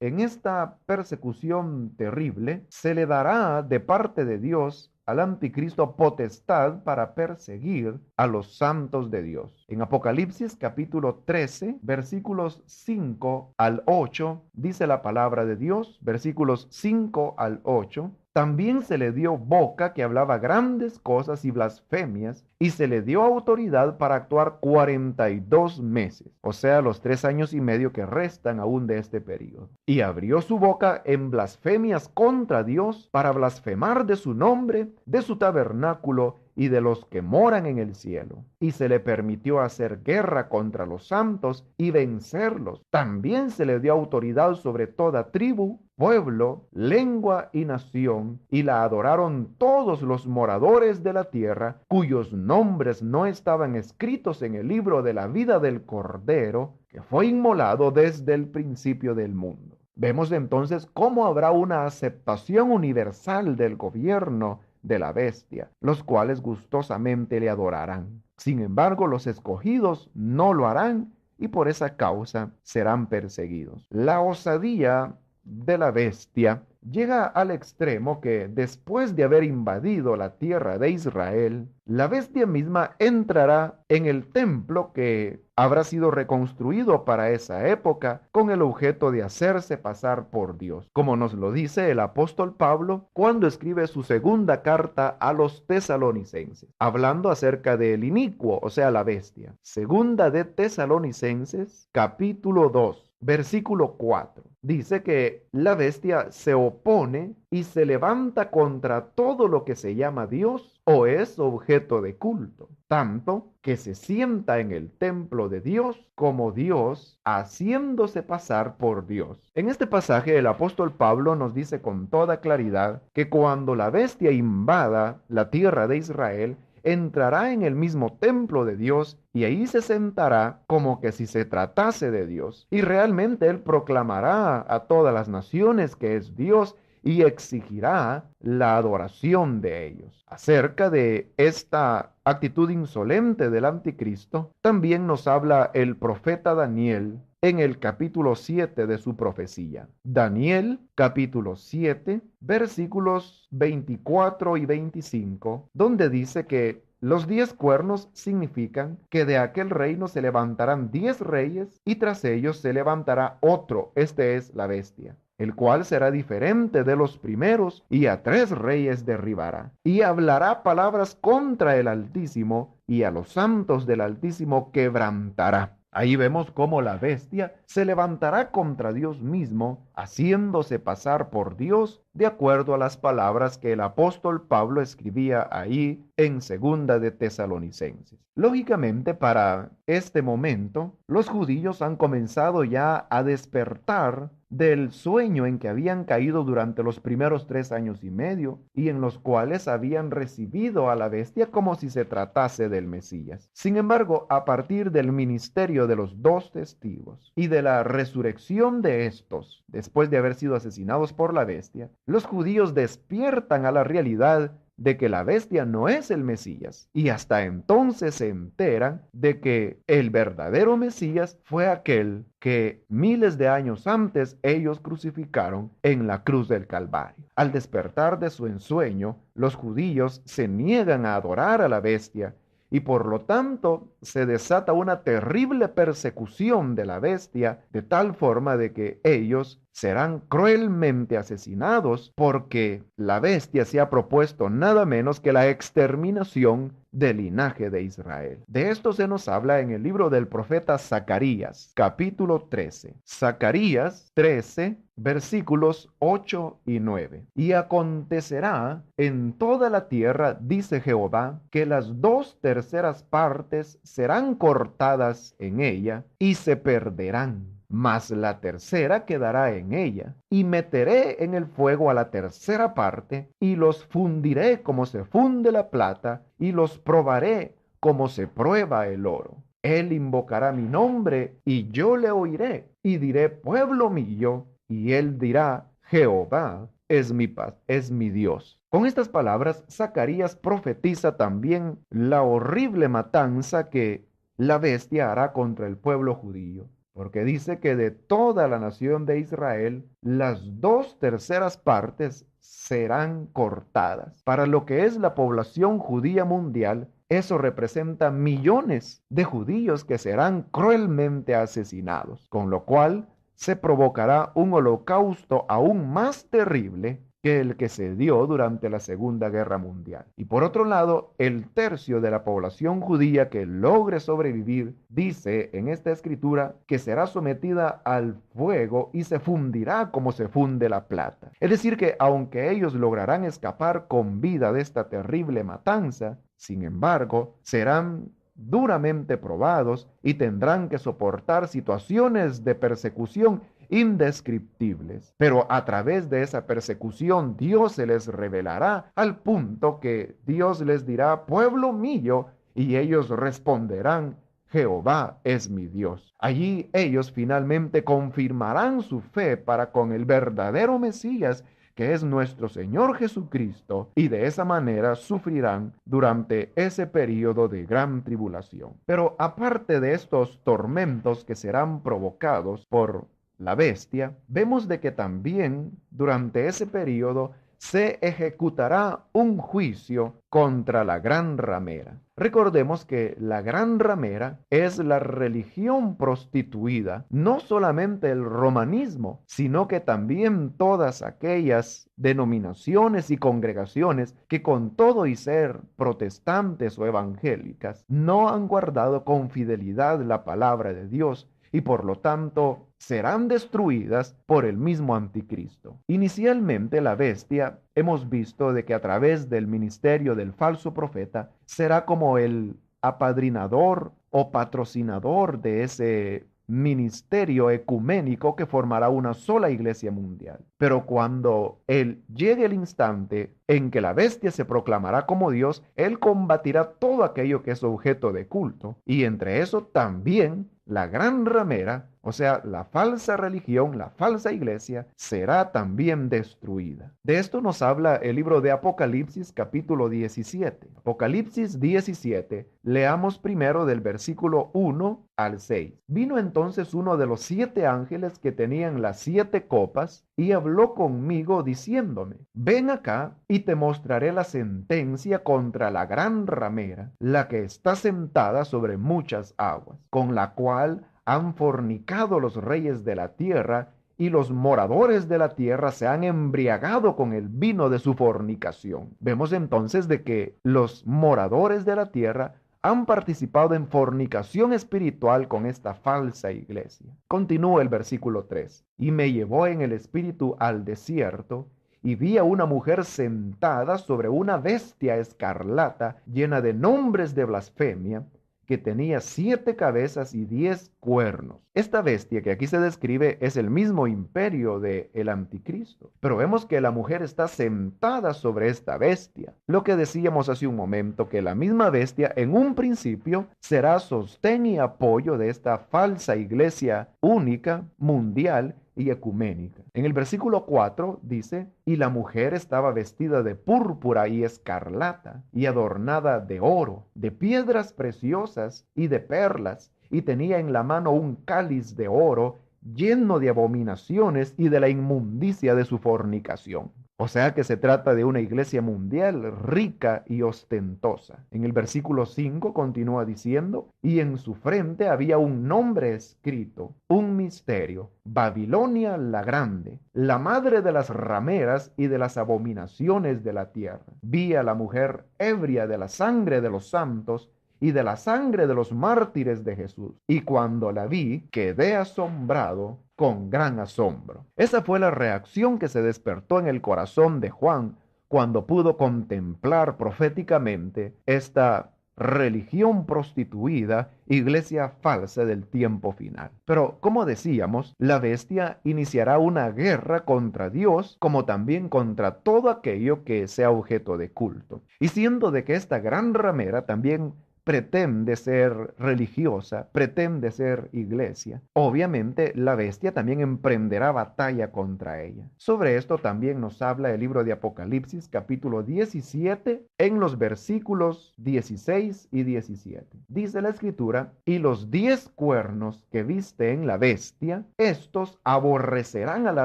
en esta persecución terrible se le dará de parte de Dios al anticristo potestad para perseguir a los santos de Dios. En Apocalipsis capítulo 13, versículos 5 al 8, dice la palabra de Dios, versículos 5 al 8. También se le dio boca que hablaba grandes cosas y blasfemias, y se le dio autoridad para actuar 42 meses, o sea, los 3 años y medio que restan aún de este periodo. Y abrió su boca en blasfemias contra Dios para blasfemar de su nombre, de su tabernáculo y de los que moran en el cielo. Y se le permitió hacer guerra contra los santos y vencerlos. También se le dio autoridad sobre toda tribu, pueblo, lengua y nación, y la adoraron todos los moradores de la tierra, cuyos nombres no estaban escritos en el libro de la vida del Cordero, que fue inmolado desde el principio del mundo. Vemos entonces cómo habrá una aceptación universal del gobierno de la bestia, los cuales gustosamente le adorarán. Sin embargo, los escogidos no lo harán y por esa causa serán perseguidos. La osadía de la bestia llega al extremo que después de haber invadido la tierra de Israel, la bestia misma entrará en el templo que habrá sido reconstruido para esa época con el objeto de hacerse pasar por Dios, como nos lo dice el apóstol Pablo cuando escribe su segunda carta a los tesalonicenses, hablando acerca del inicuo, o sea, la bestia. Segunda de Tesalonicenses, capítulo 2. Versículo 4. Dice que la bestia se opone y se levanta contra todo lo que se llama Dios o es objeto de culto, tanto que se sienta en el templo de Dios como Dios, haciéndose pasar por Dios. En este pasaje el apóstol Pablo nos dice con toda claridad que cuando la bestia invada la tierra de Israel, entrará en el mismo templo de Dios y ahí se sentará como que si se tratase de Dios. Y realmente él proclamará a todas las naciones que es Dios y exigirá la adoración de ellos. Acerca de esta actitud insolente del anticristo, también nos habla el profeta Daniel en el capítulo 7 de su profecía. Daniel, capítulo 7, versículos 24 y 25, donde dice que los 10 cuernos significan que de aquel reino se levantarán 10 reyes y tras ellos se levantará otro, este es la bestia, el cual será diferente de los primeros y a 3 reyes derribará. Y hablará palabras contra el Altísimo y a los santos del Altísimo quebrantará. Ahí vemos cómo la bestia se levantará contra Dios mismo, haciéndose pasar por Dios, de acuerdo a las palabras que el apóstol Pablo escribía ahí en segunda de Tesalonicenses. Lógicamente, para este momento, los judíos han comenzado ya a despertar del sueño en que habían caído durante los primeros 3 años y medio y en los cuales habían recibido a la bestia como si se tratase del Mesías. Sin embargo, a partir del ministerio de los 2 testigos y de la resurrección de estos, después de haber sido asesinados por la bestia, los judíos despiertan a la realidad de que la bestia no es el Mesías y hasta entonces se enteran de que el verdadero Mesías fue aquel que miles de años antes ellos crucificaron en la cruz del Calvario. Al despertar de su ensueño, los judíos se niegan a adorar a la bestia y por lo tanto se desata una terrible persecución de la bestia de tal forma de que ellos serán cruelmente asesinados porque la bestia se ha propuesto nada menos que la exterminación del linaje de Israel. De esto se nos habla en el libro del profeta Zacarías, capítulo 13. Zacarías 13, versículos 8 y 9. Y acontecerá en toda la tierra, dice Jehová, que las 2/3 partes serán cortadas en ella y se perderán. Mas la tercera quedará en ella, y meteré en el fuego a la tercera parte, y los fundiré como se funde la plata, y los probaré como se prueba el oro. Él invocará mi nombre, y yo le oiré, y diré, pueblo mío, y él dirá, Jehová es mi paz, es mi Dios. Con estas palabras, Zacarías profetiza también la horrible matanza que la bestia hará contra el pueblo judío. Porque dice que de toda la nación de Israel, las 2/3 partes serán cortadas. Para lo que es la población judía mundial, eso representa millones de judíos que serán cruelmente asesinados, con lo cual se provocará un holocausto aún más terrible que el que se dio durante la Segunda Guerra Mundial. Y por otro lado, el tercio de la población judía que logre sobrevivir, dice en esta escritura, que será sometida al fuego y se fundirá como se funde la plata. Es decir, que aunque ellos lograrán escapar con vida de esta terrible matanza, sin embargo, serán duramente probados y tendrán que soportar situaciones de persecución indescriptibles. Pero a través de esa persecución Dios se les revelará al punto que Dios les dirá: pueblo mío, y ellos responderán: Jehová es mi Dios. Allí ellos finalmente confirmarán su fe para con el verdadero Mesías, que es nuestro Señor Jesucristo, y de esa manera sufrirán durante ese período de gran tribulación. Pero aparte de estos tormentos que serán provocados por la bestia, vemos de que también durante ese período se ejecutará un juicio contra la gran ramera. Recordemos que la gran ramera es la religión prostituida, no solamente el romanismo, sino que también todas aquellas denominaciones y congregaciones que con todo y ser protestantes o evangélicas no han guardado con fidelidad la palabra de Dios y por lo tanto serán destruidas por el mismo anticristo. Inicialmente la bestia hemos visto de que a través del ministerio del falso profeta será como el apadrinador o patrocinador de ese ministerio ecuménico que formará una sola iglesia mundial. Pero cuando llegue el instante en que la bestia se proclamará como Dios, él combatirá todo aquello que es objeto de culto, y entre eso también la gran ramera, o sea, la falsa religión, la falsa iglesia, será también destruida. De esto nos habla el libro de Apocalipsis capítulo 17. Apocalipsis 17, leamos primero del versículo 1 al 6. Vino entonces uno de los 7 ángeles que tenían las 7 copas y habló conmigo diciéndome: ven acá y te mostraré la sentencia contra la gran ramera, la que está sentada sobre muchas aguas, con la cual han fornicado los reyes de la tierra, y los moradores de la tierra se han embriagado con el vino de su fornicación. Vemos entonces de que los moradores de la tierra han participado en fornicación espiritual con esta falsa iglesia. Continúa el versículo 3. Y me llevó en el espíritu al desierto, y vi a una mujer sentada sobre una bestia escarlata llena de nombres de blasfemia, que tenía 7 cabezas y 10 cuernos. Esta bestia que aquí se describe es el mismo imperio del anticristo. Pero vemos que la mujer está sentada sobre esta bestia. Lo que decíamos hace un momento, que la misma bestia en un principio será sostén y apoyo de esta falsa iglesia única, mundial y ecuménica. En el versículo 4 dice: y la mujer estaba vestida de púrpura y escarlata, y adornada de oro, de piedras preciosas y de perlas, y tenía en la mano un cáliz de oro lleno de abominaciones y de la inmundicia de su fornicación. O sea que se trata de una iglesia mundial rica y ostentosa. En el versículo 5 continúa diciendo: y en su frente había un nombre escrito, un misterio: Babilonia la Grande, la madre de las rameras y de las abominaciones de la tierra. Vi a la mujer ebria de la sangre de los santos y de la sangre de los mártires de Jesús. Y cuando la vi, quedé asombrado con gran asombro. Esa fue la reacción que se despertó en el corazón de Juan cuando pudo contemplar proféticamente esta religión prostituida, iglesia falsa del tiempo final. Pero, como decíamos, la bestia iniciará una guerra contra Dios, como también contra todo aquello que sea objeto de culto. Y siendo de que esta gran ramera también pretende ser religiosa, pretende ser iglesia, obviamente la bestia también emprenderá batalla contra ella. Sobre esto también nos habla el libro de Apocalipsis capítulo 17 en los versículos 16 y 17. Dice la escritura: y los 10 cuernos que viste en la bestia, estos aborrecerán a la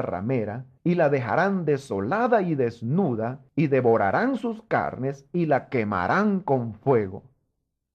ramera y la dejarán desolada y desnuda, y devorarán sus carnes y la quemarán con fuego.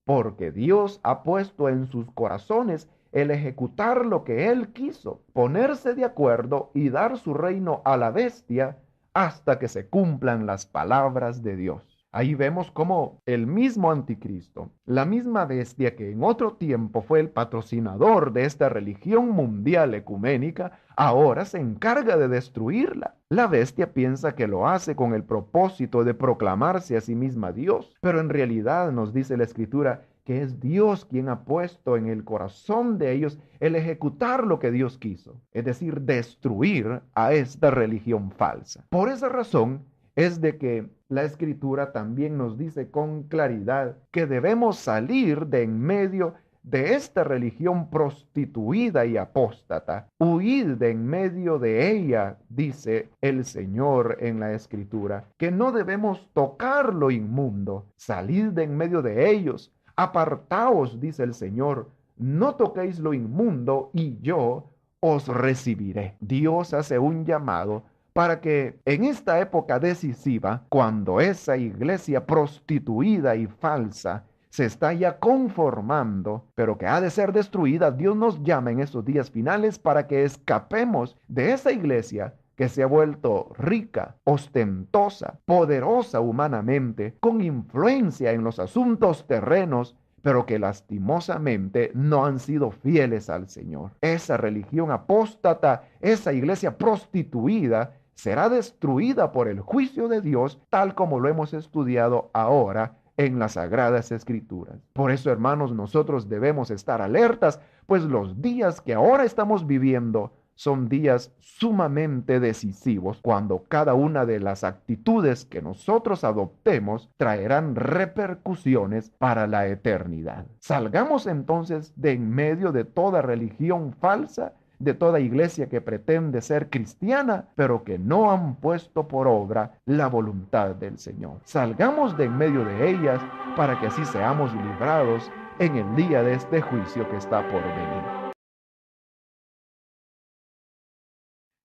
porque Dios ha puesto en sus corazones el ejecutar lo que Él quiso, ponerse de acuerdo y dar su reino a la bestia hasta que se cumplan las palabras de Dios. Ahí vemos cómo el mismo anticristo, la misma bestia que en otro tiempo fue el patrocinador de esta religión mundial ecuménica, ahora se encarga de destruirla. La bestia piensa que lo hace con el propósito de proclamarse a sí misma Dios, pero en realidad nos dice la Escritura que es Dios quien ha puesto en el corazón de ellos el ejecutar lo que Dios quiso, es decir, destruir a esta religión falsa. Por esa razón es de que la Escritura también nos dice con claridad que debemos salir de en medio de esta religión prostituida y apóstata. Huid de en medio de ella, dice el Señor en la Escritura, que no debemos tocar lo inmundo. Salid de en medio de ellos. Apartaos, dice el Señor, no toquéis lo inmundo y yo os recibiré. Dios hace un llamado para que en esta época decisiva, cuando esa iglesia prostituida y falsa se está ya conformando, pero que ha de ser destruida, Dios nos llama en estos días finales para que escapemos de esa iglesia que se ha vuelto rica, ostentosa, poderosa humanamente, con influencia en los asuntos terrenos, pero que lastimosamente no han sido fieles al Señor. Esa religión apóstata, esa iglesia prostituida, será destruida por el juicio de Dios, tal como lo hemos estudiado ahora en las Sagradas Escrituras. Por eso, hermanos, nosotros debemos estar alertas, pues los días que ahora estamos viviendo son días sumamente decisivos, cuando cada una de las actitudes que nosotros adoptemos traerán repercusiones para la eternidad. Salgamos entonces de en medio de toda religión falsa, de toda iglesia que pretende ser cristiana, pero que no han puesto por obra la voluntad del Señor. Salgamos de en medio de ellas para que así seamos librados en el día de este juicio que está por venir.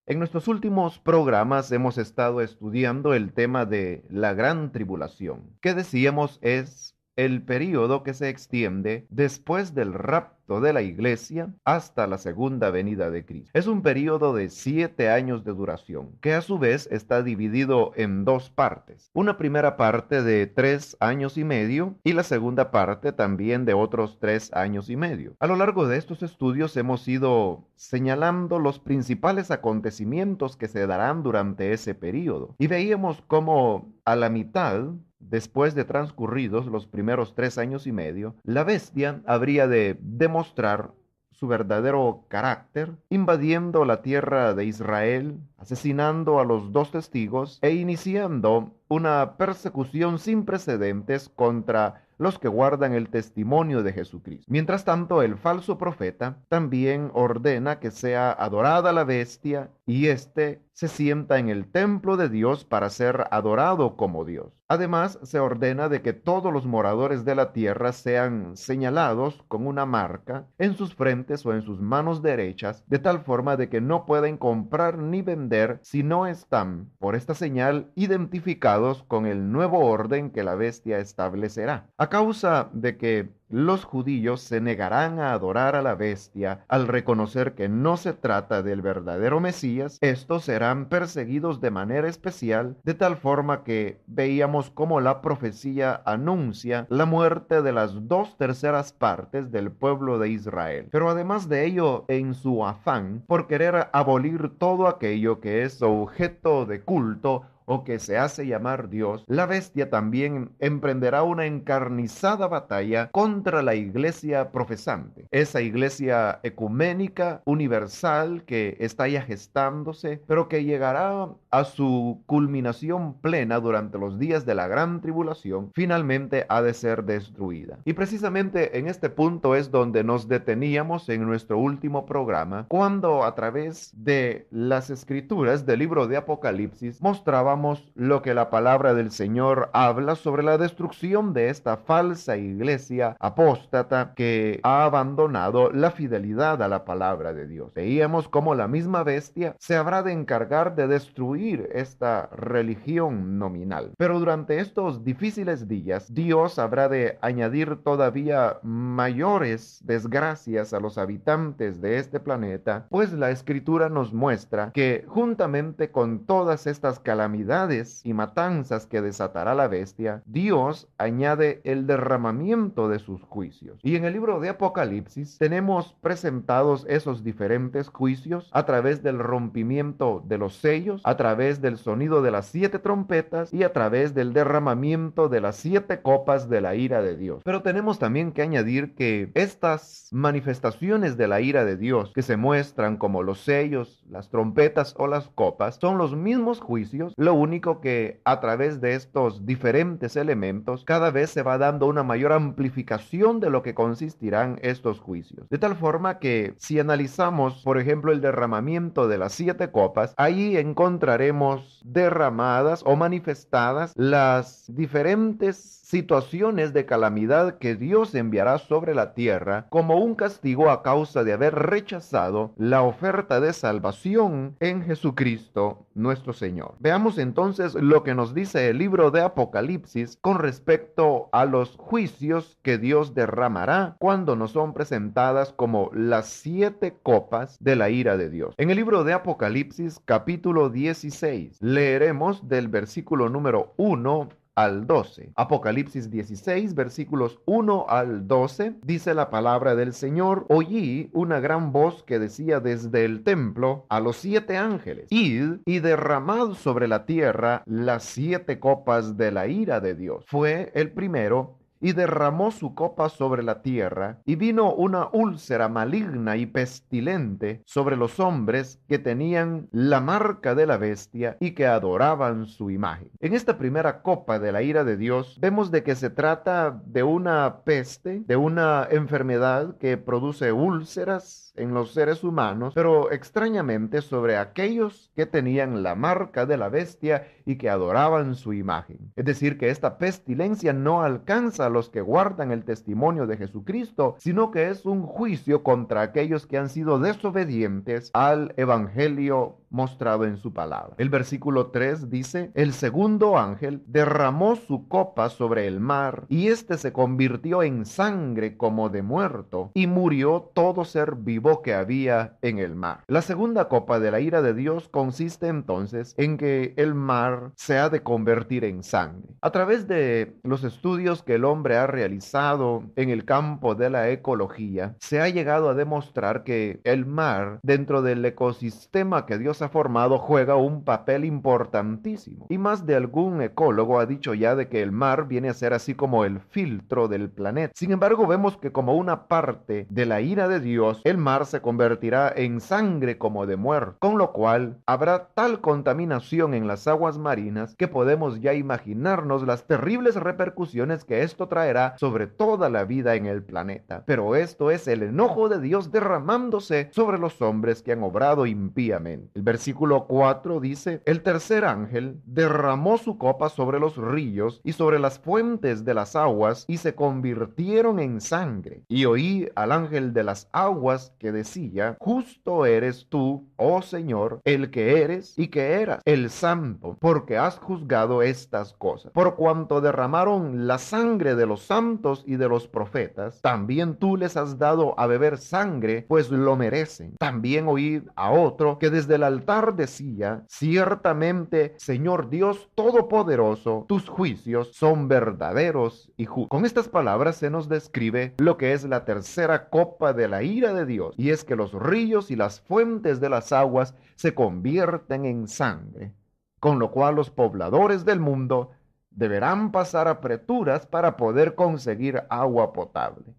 En nuestros últimos programas hemos estado estudiando el tema de la gran tribulación, que decíamos es el período que se extiende después del rapto de la iglesia hasta la segunda venida de Cristo. Es un período de 7 años de duración, que a su vez está dividido en dos partes. Una primera parte de 3 años y medio y la segunda parte también de otros 3 años y medio. A lo largo de estos estudios hemos ido señalando los principales acontecimientos que se darán durante ese período y veíamos cómo a la mitad, después de transcurridos los primeros 3 años y medio, la bestia habría de demostrar su verdadero carácter, invadiendo la tierra de Israel, asesinando a los 2 testigos e iniciando una persecución sin precedentes contra los que guardan el testimonio de Jesucristo. Mientras tanto, el falso profeta también ordena que sea adorada la bestia y éste se sienta en el templo de Dios para ser adorado como Dios. Además, se ordena de que todos los moradores de la tierra sean señalados con una marca en sus frentes o en sus manos derechas, de tal forma de que no pueden comprar ni vender si no están, por esta señal, identificados con el nuevo orden que la bestia establecerá. A causa de que los judíos se negarán a adorar a la bestia al reconocer que no se trata del verdadero Mesías, estos serán perseguidos de manera especial, de tal forma que veíamos cómo la profecía anuncia la muerte de las 2/3 partes del pueblo de Israel. Pero además de ello, en su afán por querer abolir todo aquello que es objeto de culto o que se hace llamar Dios, la bestia también emprenderá una encarnizada batalla contra la iglesia profesante, esa iglesia ecuménica, universal, que está ya gestándose, pero que llegará a su culminación plena durante los días de la gran tribulación, finalmente ha de ser destruida. Y precisamente en este punto es donde nos deteníamos en nuestro último programa, cuando a través de las escrituras del libro de Apocalipsis mostrábamos observamos lo que la palabra del Señor habla sobre la destrucción de esta falsa iglesia apóstata que ha abandonado la fidelidad a la palabra de Dios. Veíamos cómo la misma bestia se habrá de encargar de destruir esta religión nominal. Pero durante estos difíciles días, Dios habrá de añadir todavía mayores desgracias a los habitantes de este planeta, pues la Escritura nos muestra que juntamente con todas estas calamidades y matanzas que desatará la bestia, Dios añade el derramamiento de sus juicios. Y en el libro de Apocalipsis tenemos presentados esos diferentes juicios a través del rompimiento de los sellos, a través del sonido de las 7 trompetas y a través del derramamiento de las 7 copas de la ira de Dios. Pero tenemos también que añadir que estas manifestaciones de la ira de Dios que se muestran como los sellos, las trompetas o las copas son los mismos juicios, lo único que a través de estos diferentes elementos cada vez se va dando una mayor amplificación de lo que consistirán estos juicios. De tal forma que si analizamos, por ejemplo, el derramamiento de las 7 copas, ahí encontraremos derramadas o manifestadas las diferentes situaciones de calamidad que Dios enviará sobre la tierra como un castigo a causa de haber rechazado la oferta de salvación en Jesucristo nuestro Señor. Veamos entonces lo que nos dice el libro de Apocalipsis con respecto a los juicios que Dios derramará cuando nos son presentadas como las 7 copas de la ira de Dios. En el libro de Apocalipsis capítulo 16 leeremos del versículo número 1 al 12. Apocalipsis 16, versículos 1 al 12, dice la palabra del Señor: oí una gran voz que decía desde el templo a los 7 ángeles: id y derramad sobre la tierra las 7 copas de la ira de Dios. Fue el primero y derramó su copa sobre la tierra, y vino una úlcera maligna y pestilente sobre los hombres que tenían la marca de la bestia y que adoraban su imagen. En esta primera copa de la ira de Dios vemos de que se trata de una peste, de una enfermedad que produce úlceras en los seres humanos, pero extrañamente sobre aquellos que tenían la marca de la bestia y que adoraban su imagen. Es decir, que esta pestilencia no alcanza a los que guardan el testimonio de Jesucristo, sino que es un juicio contra aquellos que han sido desobedientes al evangelio mostrado en su palabra. El versículo 3 dice: el segundo ángel derramó su copa sobre el mar, y éste se convirtió en sangre como de muerto, y murió todo ser vivo que había en el mar. La segunda copa de la ira de Dios consiste entonces en que el mar se ha de convertir en sangre. A través de los estudios que el hombre ha realizado en el campo de la ecología, se ha llegado a demostrar que el mar, dentro del ecosistema que Dios ha formado, juega un papel importantísimo. Y más de algún ecólogo ha dicho ya de que el mar viene a ser así como el filtro del planeta. Sin embargo, vemos que como una parte de la ira de Dios, el mar se convertirá en sangre como de muerto, con lo cual habrá tal contaminación en las aguas marinas que podemos ya imaginarnos las terribles repercusiones que esto traerá sobre toda la vida en el planeta. Pero esto es el enojo de Dios derramándose sobre los hombres que han obrado impíamente. El versículo 4 dice: el tercer ángel derramó su copa sobre los ríos y sobre las fuentes de las aguas, y se convirtieron en sangre. Y oí al ángel de las aguas que decía: justo eres tú, oh Señor, el que eres y que eras, el santo, porque has juzgado estas cosas. Por cuanto derramaron la sangre de los santos y de los profetas, también tú les has dado a beber sangre, pues lo merecen. También oí a otro que desde el altar decía: ciertamente, Señor Dios Todopoderoso, tus juicios son verdaderos y justos. Con estas palabras se nos describe lo que es la tercera copa de la ira de Dios, y es que los ríos y las fuentes de las aguas se convierten en sangre, con lo cual los pobladores del mundo deberán pasar apreturas para poder conseguir agua potable.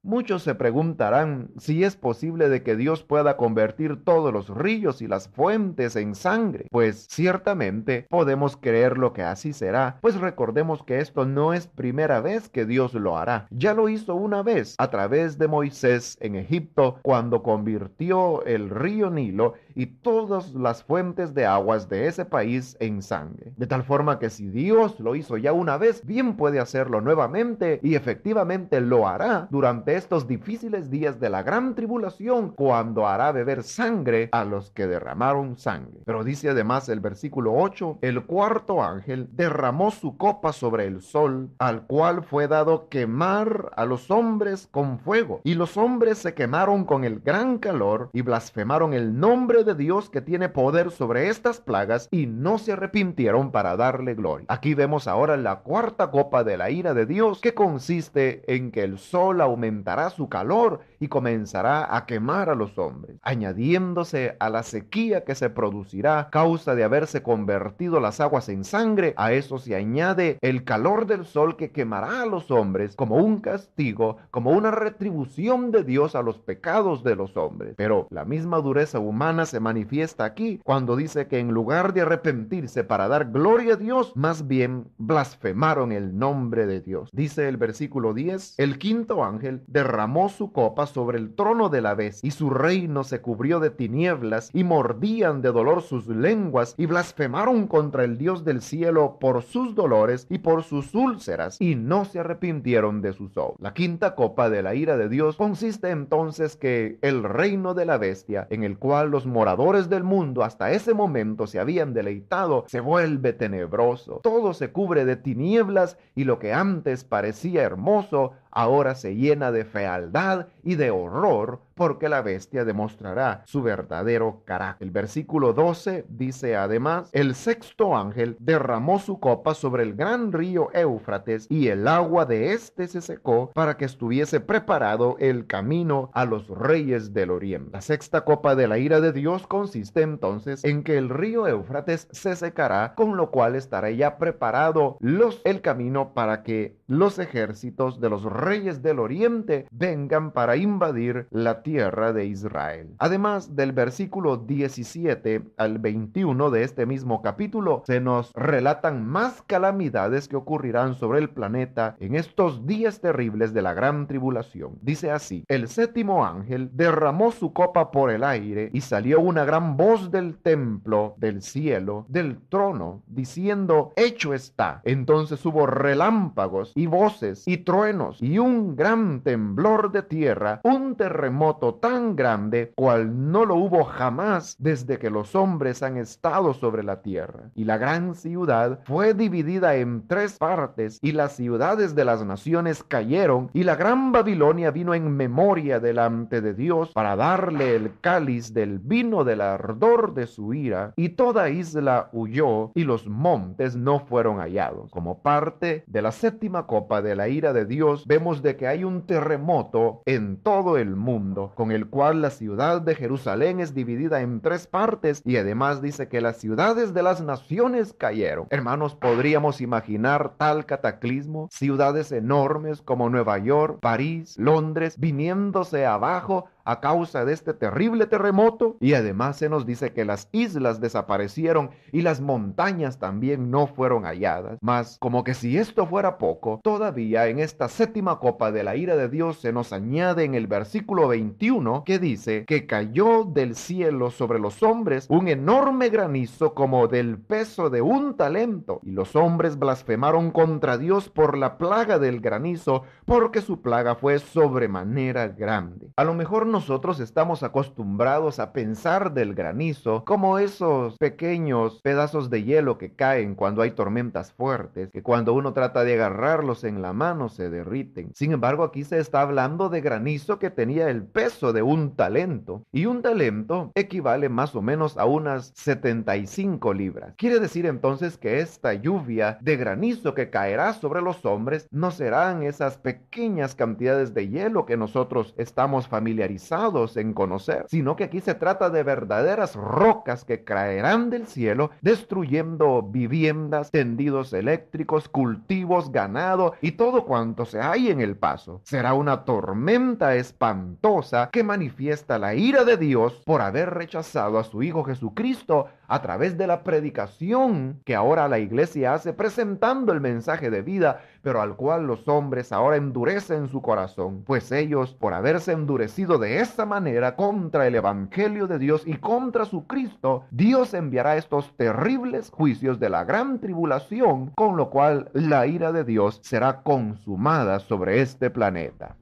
Muchos se preguntarán si es posible de que Dios pueda convertir todos los ríos y las fuentes en sangre. Pues ciertamente podemos creer lo que así será, pues recordemos que esto no es primera vez que Dios lo hará. Ya lo hizo una vez a través de Moisés en Egipto, cuando convirtió el río Nilo y todas las fuentes de aguas de ese país en sangre. De tal forma que si Dios lo hizo ya una vez, bien puede hacerlo nuevamente, y efectivamente lo hará durante estos difíciles días de la gran tribulación, cuando hará beber sangre a los que derramaron sangre. Pero dice además el versículo 8, el cuarto ángel derramó su copa sobre el sol, al cual fue dado quemar a los hombres con fuego, y los hombres se quemaron con el gran calor y blasfemaron el nombre de Dios, que tiene poder sobre estas plagas, y no se arrepintieron para darle gloria. Aquí vemos ahora la cuarta copa de la ira de Dios, que consiste en que el sol aumentará su calor y comenzará a quemar a los hombres, añadiéndose a la sequía que se producirá a causa de haberse convertido las aguas en sangre. A eso se añade el calor del sol, que quemará a los hombres como un castigo, como una retribución de Dios a los pecados de los hombres. Pero la misma dureza humana se manifiesta aquí cuando dice que en lugar de arrepentirse para dar gloria a Dios, más bien blasfemaron el nombre de Dios. Dice el versículo 10, el quinto ángel derramó su copa sobre el trono de la bestia, y su reino se cubrió de tinieblas, y mordían de dolor sus lenguas, y blasfemaron contra el Dios del cielo por sus dolores y por sus úlceras, y no se arrepintieron de sus obras. La quinta copa de la ira de Dios consiste entonces que el reino de la bestia, en el cual los moradores del mundo hasta ese momento se habían deleitado, se vuelve tenebroso. Todo se cubre de tinieblas, y lo que antes parecía hermoso ahora se llena de fealdad y de horror, porque la bestia demostrará su verdadero carácter. El versículo 12 dice además, el sexto ángel derramó su copa sobre el gran río Éufrates, y el agua de éste se secó, para que estuviese preparado el camino a los reyes del oriente. La sexta copa de la ira de Dios consiste entonces en que el río Éufrates se secará, con lo cual estará ya preparado el camino para que los ejércitos de los reyes del oriente vengan para invadir la tierra de Israel. Además del versículo 17 al 21 de este mismo capítulo, se nos relatan más calamidades que ocurrirán sobre el planeta en estos días terribles de la gran tribulación. Dice así, el séptimo ángel derramó su copa por el aire, y salió una gran voz del templo, del cielo, del trono, diciendo, hecho está. Entonces hubo relámpagos y voces y truenos y un gran temblor de tierra, un terremoto tan grande cual no lo hubo jamás desde que los hombres han estado sobre la tierra. Y la gran ciudad fue dividida en 3 partes, y las ciudades de las naciones cayeron, y la gran Babilonia vino en memoria delante de Dios para darle el cáliz del vino del ardor de su ira, y toda isla huyó, y los montes no fueron hallados. Como parte de la séptima copa de la ira de Dios, vemos de que hay un terremoto en todo el mundo, con el cual la ciudad de Jerusalén es dividida en 3 partes, y además dice que las ciudades de las naciones cayeron. Hermanos, ¿podríamos imaginar tal cataclismo? Ciudades enormes como Nueva York, París, Londres, viniéndose abajo a causa de este terrible terremoto. Y además se nos dice que las islas desaparecieron y las montañas también no fueron halladas. Mas como que si esto fuera poco, todavía en esta séptima copa de la ira de Dios se nos añade en el versículo 21, que dice que cayó del cielo sobre los hombres un enorme granizo como del peso de un talento, y los hombres blasfemaron contra Dios por la plaga del granizo, porque su plaga fue sobremanera grande. A lo mejor nosotros estamos acostumbrados a pensar del granizo como esos pequeños pedazos de hielo que caen cuando hay tormentas fuertes, que cuando uno trata de agarrarlos en la mano se derriten. Sin embargo, aquí se está hablando de granizo que tenía el peso de un talento, y un talento equivale más o menos a unas 75 libras. Quiere decir entonces que esta lluvia de granizo que caerá sobre los hombres no serán esas pequeñas cantidades de hielo que nosotros estamos familiarizados interesados en conocer, sino que aquí se trata de verdaderas rocas que caerán del cielo, destruyendo viviendas, tendidos eléctricos, cultivos, ganado y todo cuanto se hay en el paso. Será una tormenta espantosa que manifiesta la ira de Dios por haber rechazado a su Hijo Jesucristo a través de la predicación que ahora la iglesia hace presentando el mensaje de vida, pero al cual los hombres ahora endurecen su corazón, pues ellos, por haberse endurecido de esa manera contra el evangelio de Dios y contra su Cristo, Dios enviará estos terribles juicios de la gran tribulación, con lo cual la ira de Dios será consumada sobre este planeta.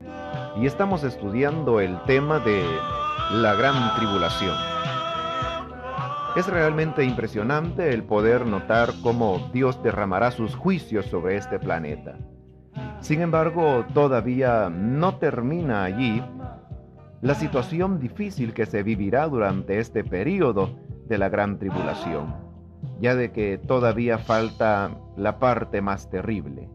Y estamos estudiando el tema de la gran tribulación. Es realmente impresionante el poder notar cómo Dios derramará sus juicios sobre este planeta. Sin embargo, todavía no termina allí la situación difícil que se vivirá durante este período de la gran tribulación, ya de que todavía falta la parte más terrible.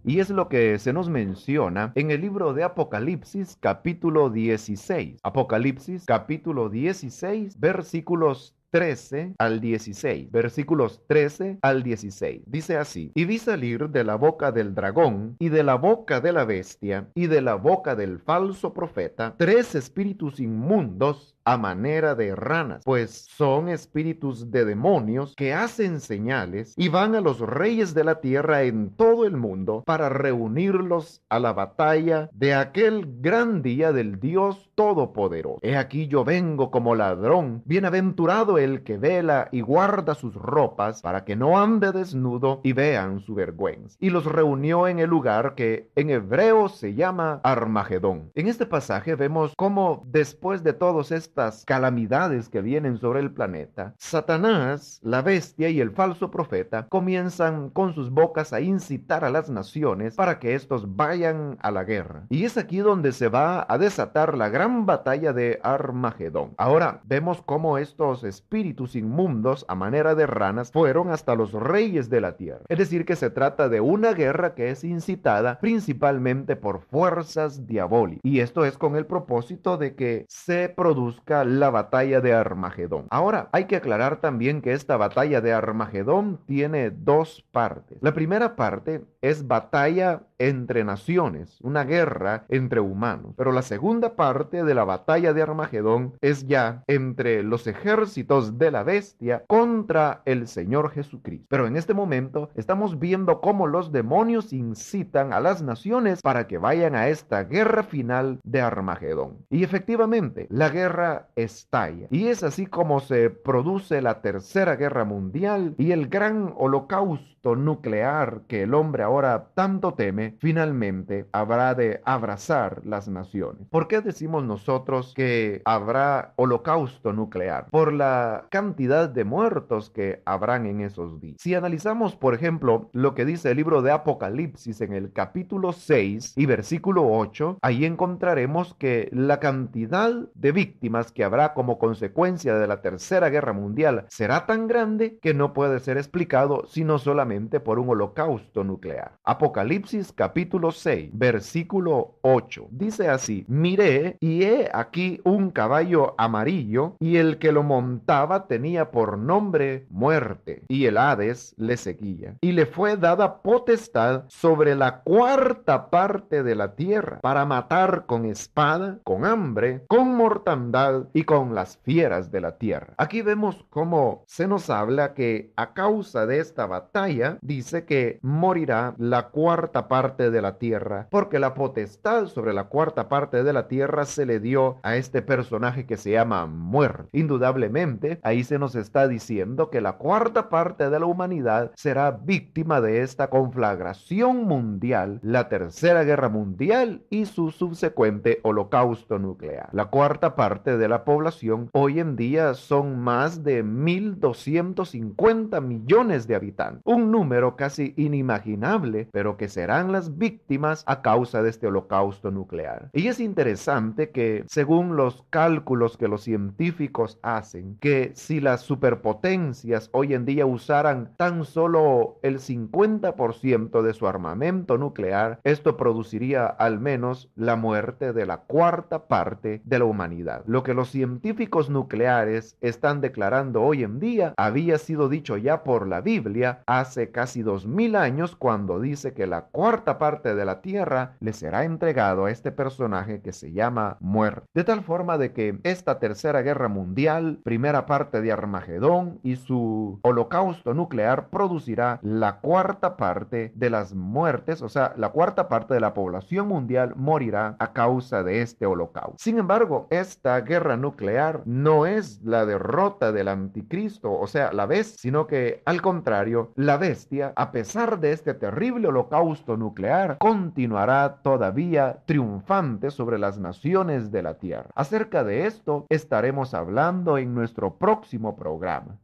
Y es lo que se nos menciona en el libro de Apocalipsis capítulo 16. Apocalipsis capítulo 16, versículos 13 al 16, versículos 13 al 16. Dice así: y vi salir de la boca del dragón, y de la boca de la bestia, y de la boca del falso profeta, 3 espíritus inmundos a manera de ranas, pues son espíritus de demonios que hacen señales y van a los reyes de la tierra en todo el mundo para reunirlos a la batalla de aquel gran día del Dios Todopoderoso. He aquí yo vengo como ladrón, bienaventurado el que vela y guarda sus ropas para que no ande desnudo y vean su vergüenza. Y los reunió en el lugar que en hebreo se llama Armagedón. En este pasaje vemos cómo después de todos estos calamidades que vienen sobre el planeta, Satanás, la bestia y el falso profeta comienzan con sus bocas a incitar a las naciones para que éstos vayan a la guerra. Y es aquí donde se va a desatar la gran batalla de Armagedón. Ahora vemos cómo estos espíritus inmundos a manera de ranas fueron hasta los reyes de la tierra. Es decir, que se trata de una guerra que es incitada principalmente por fuerzas diabólicas. Y esto es con el propósito de que se produzca la batalla de Armagedón. Ahora, hay que aclarar también que esta batalla de Armagedón tiene 2 partes. La primera parte es batalla entre naciones, una guerra entre humanos. Pero la segunda parte de la batalla de Armagedón es ya entre los ejércitos de la bestia contra el Señor Jesucristo. Pero en este momento estamos viendo cómo los demonios incitan a las naciones para que vayan a esta guerra final de Armagedón. Y efectivamente, la guerra estalla. Y es así como se produce la Tercera Guerra Mundial y el gran holocausto nuclear que el hombre ahora tanto teme, finalmente habrá de abrazar las naciones. ¿Por qué decimos nosotros que habrá holocausto nuclear? Por la cantidad de muertos que habrán en esos días. Si analizamos, por ejemplo, lo que dice el libro de Apocalipsis en el capítulo 6 y versículo 8, ahí encontraremos que la cantidad de víctimas que habrá como consecuencia de la Tercera Guerra Mundial será tan grande que no puede ser explicado sino solamente por un holocausto nuclear. Apocalipsis capítulo 6, versículo 8, dice así: miré y he aquí un caballo amarillo, y el que lo montaba tenía por nombre Muerte, y el Hades le seguía, y le fue dada potestad sobre la 4ª parte de la tierra, para matar con espada, con hambre, con mortandad y con las fieras de la tierra. Aquí vemos cómo se nos habla que a causa de esta batalla dice que morirá la 4ª parte de la tierra, porque la potestad sobre la 4ª parte de la tierra se le dio a este personaje que se llama Muerte. Indudablemente, ahí se nos está diciendo que la 4ª parte de la humanidad será víctima de esta conflagración mundial, la Tercera Guerra Mundial y su subsecuente holocausto nuclear. La 4ª parte de la población hoy en día son más de 1.250 millones de habitantes, un número casi inimaginable inimaginable, pero que serán las víctimas a causa de este holocausto nuclear. Y es interesante que, según los cálculos que los científicos hacen, que si las superpotencias hoy en día usaran tan solo el 50% de su armamento nuclear, esto produciría al menos la muerte de la cuarta parte de la humanidad. Lo que los científicos nucleares están declarando hoy en día había sido dicho ya por la Biblia hace casi 2000 años, cuando dice que la cuarta parte de la tierra le será entregado a este personaje que se llama muerte. De tal forma de que esta tercera guerra mundial, primera parte de Armagedón y su holocausto nuclear producirá la cuarta parte de las muertes, o sea, la cuarta parte de la población mundial morirá a causa de este holocausto. Sin embargo, esta guerra nuclear no es la derrota del anticristo, o sea, la bestia, sino que al contrario, la bestia, a pesar de este terrible holocausto nuclear, continuará todavía triunfante sobre las naciones de la tierra. Acerca de esto estaremos hablando en nuestro próximo programa.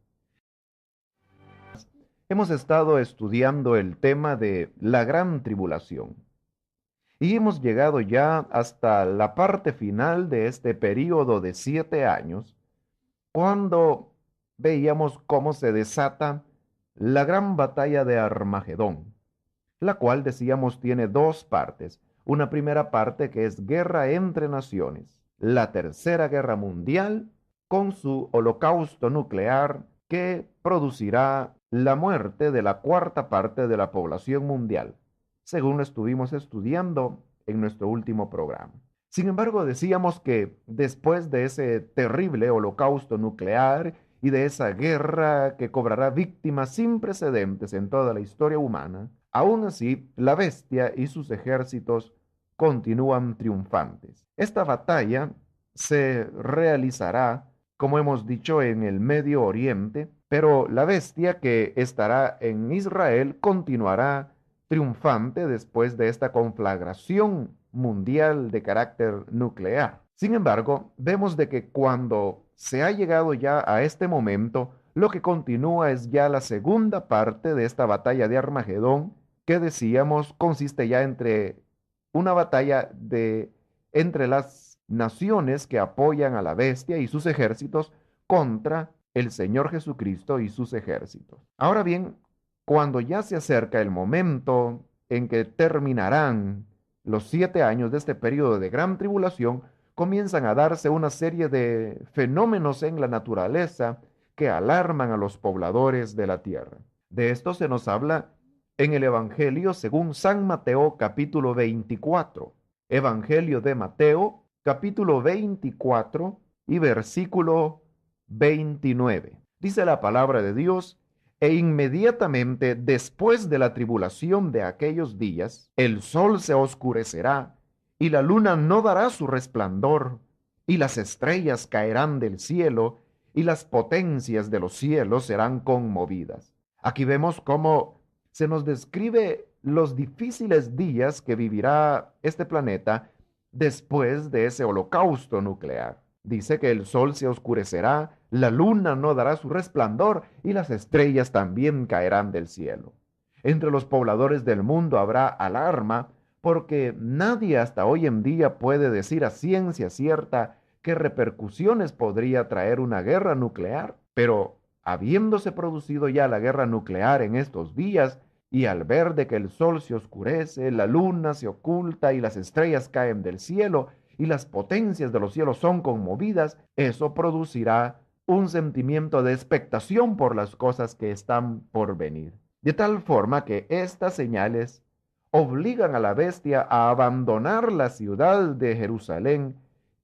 Hemos estado estudiando el tema de la gran tribulación y hemos llegado ya hasta la parte final de este período de 7 años, cuando veíamos cómo se desata la gran batalla de Armagedón, la cual decíamos tiene dos partes. Una primera parte que es guerra entre naciones, la tercera guerra mundial con su holocausto nuclear que producirá la muerte de la cuarta parte de la población mundial, según lo estuvimos estudiando en nuestro último programa. Sin embargo, decíamos que después de ese terrible holocausto nuclear y de esa guerra que cobrará víctimas sin precedentes en toda la historia humana, aún así la bestia y sus ejércitos continúan triunfantes. Esta batalla se realizará, como hemos dicho, en el Medio Oriente, pero la bestia que estará en Israel continuará triunfante después de esta conflagración mundial de carácter nuclear. Sin embargo, vemos de que cuando se ha llegado ya a este momento, lo que continúa es ya la segunda parte de esta batalla de Armagedón, que decíamos consiste ya entre una batalla entre las naciones que apoyan a la bestia y sus ejércitos contra el Señor Jesucristo y sus ejércitos. Ahora bien, cuando ya se acerca el momento en que terminarán los 7 años de este periodo de gran tribulación, comienzan a darse una serie de fenómenos en la naturaleza que alarman a los pobladores de la tierra. De esto se nos habla en el Evangelio según San Mateo capítulo 24. Evangelio de Mateo capítulo 24 y versículo 29. Dice la palabra de Dios: e inmediatamente después de la tribulación de aquellos días, el sol se oscurecerá, y la luna no dará su resplandor, y las estrellas caerán del cielo, y las potencias de los cielos serán conmovidas. Aquí vemos cómo se nos describe los difíciles días que vivirá este planeta después de ese holocausto nuclear. Dice que el sol se oscurecerá, la luna no dará su resplandor y las estrellas también caerán del cielo. Entre los pobladores del mundo habrá alarma, porque nadie hasta hoy en día puede decir a ciencia cierta qué repercusiones podría traer una guerra nuclear. Pero habiéndose producido ya la guerra nuclear en estos días, y al ver de que el sol se oscurece, la luna se oculta y las estrellas caen del cielo, y las potencias de los cielos son conmovidas, eso producirá un sentimiento de expectación por las cosas que están por venir. De tal forma que estas señales obligan a la bestia a abandonar la ciudad de Jerusalén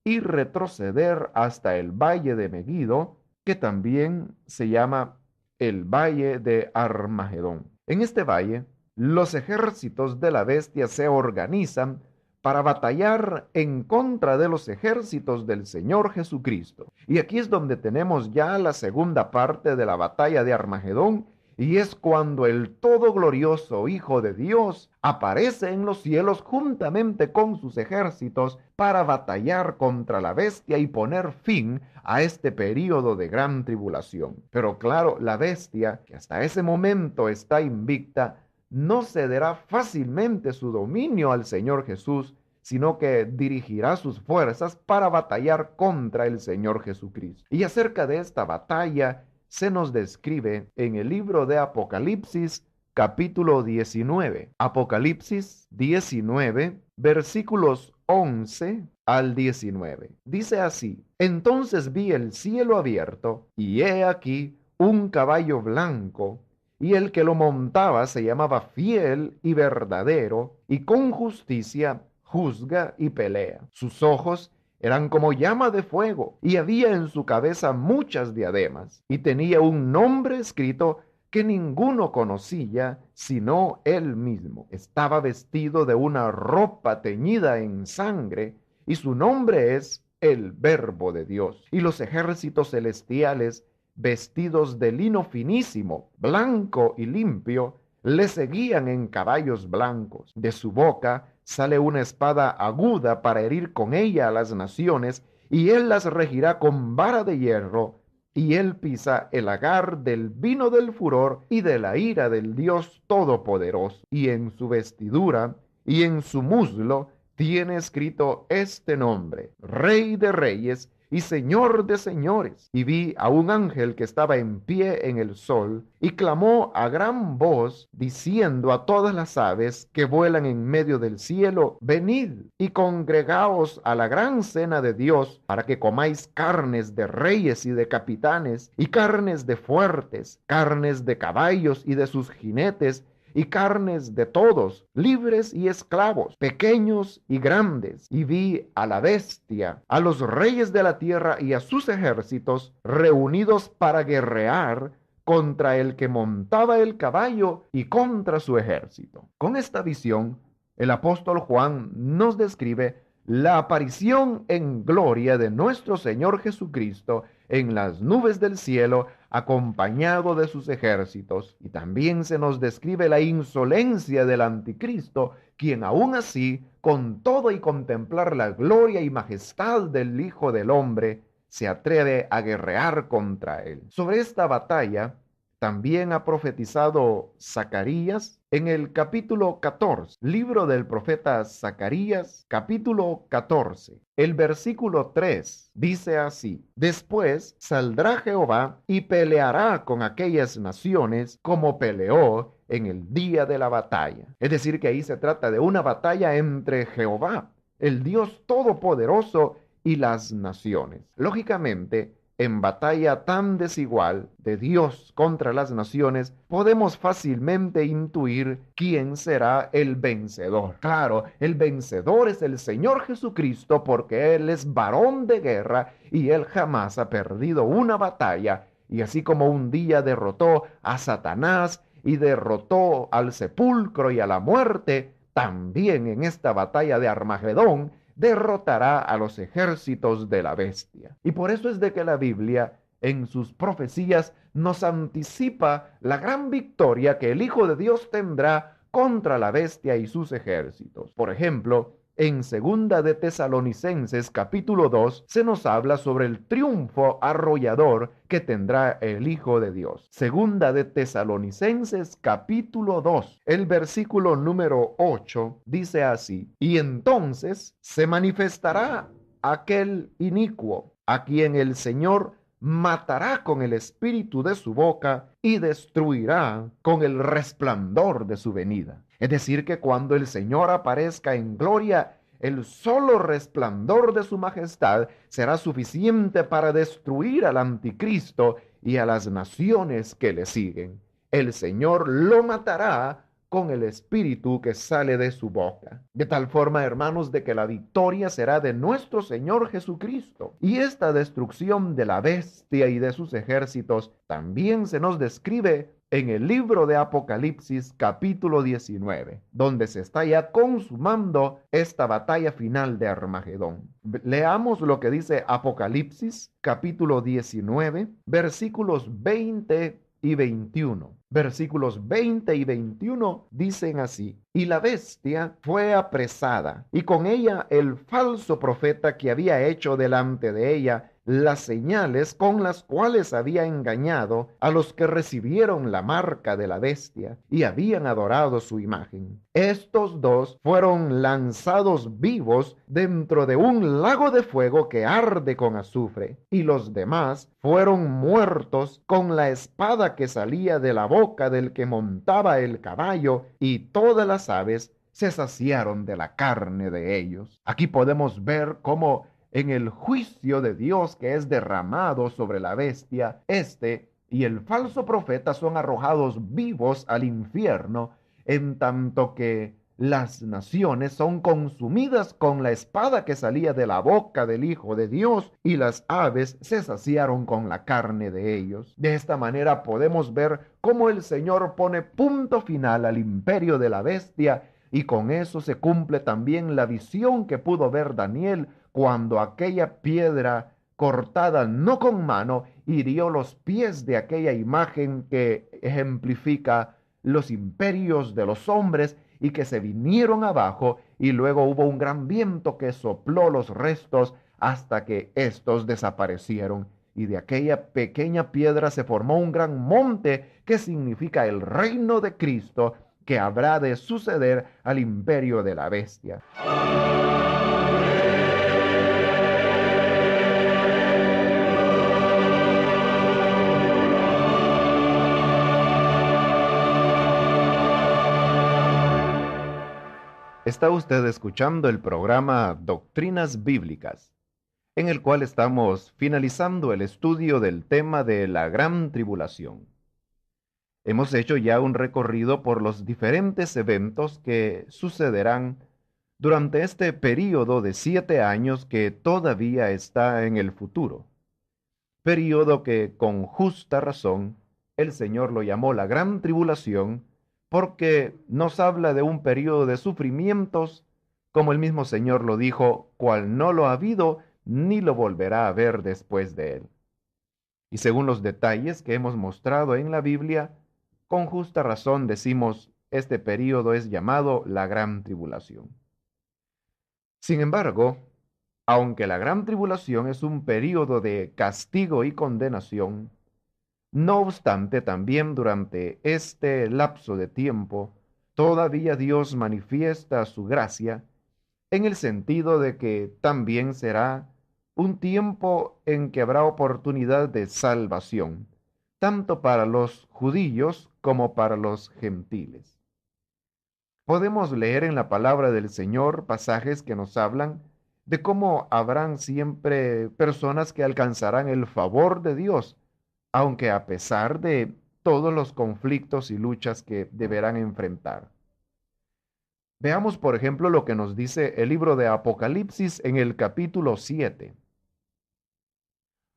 y retroceder hasta el valle de Megido, que también se llama el valle de Armagedón. En este valle, los ejércitos de la bestia se organizan para batallar en contra de los ejércitos del Señor Jesucristo. Y aquí es donde tenemos ya la segunda parte de la batalla de Armagedón, y es cuando el todo glorioso Hijo de Dios aparece en los cielos juntamente con sus ejércitos para batallar contra la bestia y poner fin a este período de gran tribulación. Pero claro, la bestia, que hasta ese momento está invicta, no cederá fácilmente su dominio al Señor Jesús, sino que dirigirá sus fuerzas para batallar contra el Señor Jesucristo. Y acerca de esta batalla se nos describe en el libro de Apocalipsis, capítulo 19. Apocalipsis 19, versículos 11 al 19. Dice así: Entonces vi el cielo abierto, y he aquí un caballo blanco, y el que lo montaba se llamaba Fiel y Verdadero, y con justicia juzga y pelea. Sus ojos eran como llama de fuego, y había en su cabeza muchas diademas, y tenía un nombre escrito que ninguno conocía sino él mismo. Estaba vestido de una ropa teñida en sangre, y su nombre es el Verbo de Dios. Y los ejércitos celestiales, vestidos de lino finísimo, blanco y limpio, le seguían en caballos blancos. De su boca sale una espada aguda para herir con ella a las naciones, y él las regirá con vara de hierro, y él pisa el lagar del vino del furor y de la ira del Dios Todopoderoso. Y en su vestidura y en su muslo tiene escrito este nombre: Rey de Reyes y Señor de señores. Y vi a un ángel que estaba en pie en el sol, y clamó a gran voz, diciendo a todas las aves que vuelan en medio del cielo: Venid y congregaos a la gran cena de Dios, para que comáis carnes de reyes y de capitanes, y carnes de fuertes, carnes de caballos y de sus jinetes, y carnes de todos, libres y esclavos, pequeños y grandes. Y vi a la bestia, a los reyes de la tierra y a sus ejércitos reunidos para guerrear contra el que montaba el caballo y contra su ejército. Con esta visión, el apóstol Juan nos describe la aparición en gloria de nuestro Señor Jesucristo en las nubes del cielo, acompañado de sus ejércitos. Y también se nos describe la insolencia del anticristo, quien aún así, con todo y contemplar la gloria y majestad del Hijo del Hombre, se atreve a guerrear contra él. Sobre esta batalla también ha profetizado Zacarías en el capítulo 14, libro del profeta Zacarías, capítulo 14. El versículo 3 dice así: Después saldrá Jehová y peleará con aquellas naciones como peleó en el día de la batalla. Es decir, que ahí se trata de una batalla entre Jehová, el Dios Todopoderoso, y las naciones. Lógicamente, en batalla tan desigual de Dios contra las naciones, podemos fácilmente intuir quién será el vencedor. Claro, el vencedor es el Señor Jesucristo, porque Él es varón de guerra y Él jamás ha perdido una batalla. Y así como un día derrotó a Satanás y derrotó al sepulcro y a la muerte, también en esta batalla de Armagedón derrotará a los ejércitos de la bestia. Y por eso es de que la Biblia, en sus profecías, nos anticipa la gran victoria que el Hijo de Dios tendrá contra la bestia y sus ejércitos. Por ejemplo, en Segunda de Tesalonicenses capítulo 2 se nos habla sobre el triunfo arrollador que tendrá el Hijo de Dios. Segunda de Tesalonicenses capítulo 2, el versículo número 8 dice así: Y entonces se manifestará aquel inicuo, a quien el Señor matará con el espíritu de su boca y destruirá con el resplandor de su venida. Es decir, que cuando el Señor aparezca en gloria, el solo resplandor de su majestad será suficiente para destruir al anticristo y a las naciones que le siguen. El Señor lo matará con el espíritu que sale de su boca. De tal forma, hermanos, de que la victoria será de nuestro Señor Jesucristo. Y esta destrucción de la bestia y de sus ejércitos también se nos describe en el libro de Apocalipsis capítulo 19, donde se está ya consumando esta batalla final de Armagedón. Leamos lo que dice Apocalipsis capítulo 19, versículos 20 y 21. Versículos 20 y 21 dicen así: Y la bestia fue apresada, y con ella el falso profeta que había hecho delante de ella las señales con las cuales había engañado a los que recibieron la marca de la bestia y habían adorado su imagen. Estos dos fueron lanzados vivos dentro de un lago de fuego que arde con azufre, y los demás fueron muertos con la espada que salía de la boca del que montaba el caballo, y todas las aves se saciaron de la carne de ellos. Aquí podemos ver cómo en el juicio de Dios que es derramado sobre la bestia, este y el falso profeta son arrojados vivos al infierno, en tanto que las naciones son consumidas con la espada que salía de la boca del Hijo de Dios, y las aves se saciaron con la carne de ellos. De esta manera podemos ver cómo el Señor pone punto final al imperio de la bestia, y con eso se cumple también la visión que pudo ver Daniel cuando aquella piedra cortada no con mano hirió los pies de aquella imagen que ejemplifica los imperios de los hombres y que se vinieron abajo, y luego hubo un gran viento que sopló los restos hasta que éstos desaparecieron. Y de aquella pequeña piedra se formó un gran monte que significa el reino de Cristo, que habrá de suceder al imperio de la bestia. Está usted escuchando el programa Doctrinas Bíblicas, en el cual estamos finalizando el estudio del tema de la Gran Tribulación. Hemos hecho ya un recorrido por los diferentes eventos que sucederán durante este período de 7 años que todavía está en el futuro. Período que con justa razón el Señor lo llamó la Gran Tribulación, porque nos habla de un período de sufrimientos, como el mismo Señor lo dijo, cual no lo ha habido ni lo volverá a ver después de él. Y según los detalles que hemos mostrado en la Biblia, con justa razón decimos, este período es llamado la Gran Tribulación. Sin embargo, aunque la Gran Tribulación es un período de castigo y condenación, no obstante, también durante este lapso de tiempo, todavía Dios manifiesta su gracia en el sentido de que también será un tiempo en que habrá oportunidad de salvación, tanto para los judíos como para los gentiles. Podemos leer en la palabra del Señor pasajes que nos hablan de cómo habrán siempre personas que alcanzarán el favor de Dios, aunque a pesar de todos los conflictos y luchas que deberán enfrentar. Veamos, por ejemplo, lo que nos dice el libro de Apocalipsis en el capítulo 7.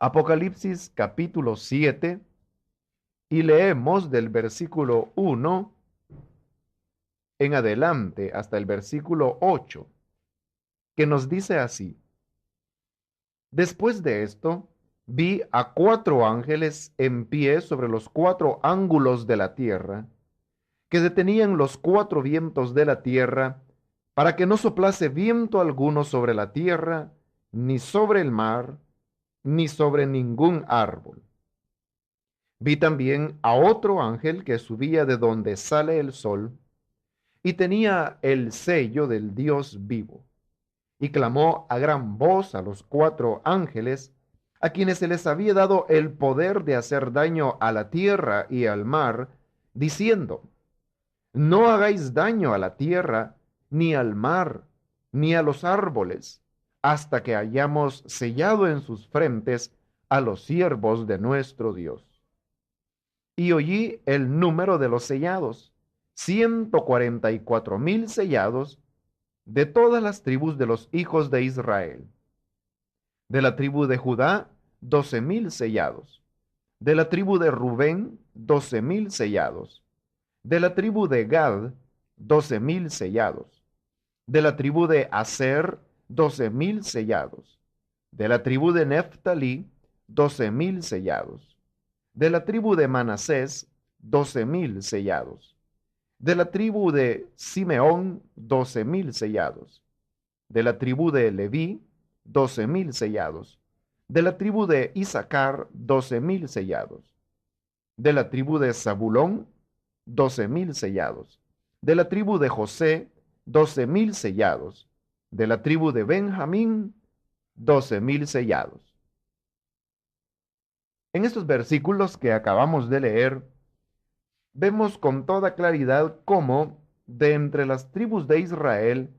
Apocalipsis capítulo 7, y leemos del versículo 1 en adelante hasta el versículo 8, que nos dice así: Después de esto, vi a 4 ángeles en pie sobre los 4 ángulos de la tierra, que detenían los 4 vientos de la tierra, para que no soplase viento alguno sobre la tierra, ni sobre el mar, ni sobre ningún árbol. Vi también a otro ángel que subía de donde sale el sol, y tenía el sello del Dios vivo, y clamó a gran voz a los 4 ángeles, a quienes se les había dado el poder de hacer daño a la tierra y al mar, diciendo: No hagáis daño a la tierra, ni al mar, ni a los árboles, hasta que hayamos sellado en sus frentes a los siervos de nuestro Dios. Y oí el número de los sellados, 144,000 sellados, de todas las tribus de los hijos de Israel. De la tribu de Judá, 12,000 sellados. De la tribu de Rubén, 12,000 sellados. De la tribu de Gad, 12,000 sellados. De la tribu de Aser, 12,000 sellados. De la tribu de Neftalí, 12,000 sellados. De la tribu de Manasés, 12,000 sellados. De la tribu de Simeón, 12,000 sellados. De la tribu de Leví, 12,000 sellados. De la tribu de Isaacar, 12,000 sellados. De la tribu de Zabulón, 12,000 sellados. De la tribu de José, 12,000 sellados. De la tribu de Benjamín, 12,000 sellados. En estos versículos que acabamos de leer, vemos con toda claridad cómo de entre las tribus de Israel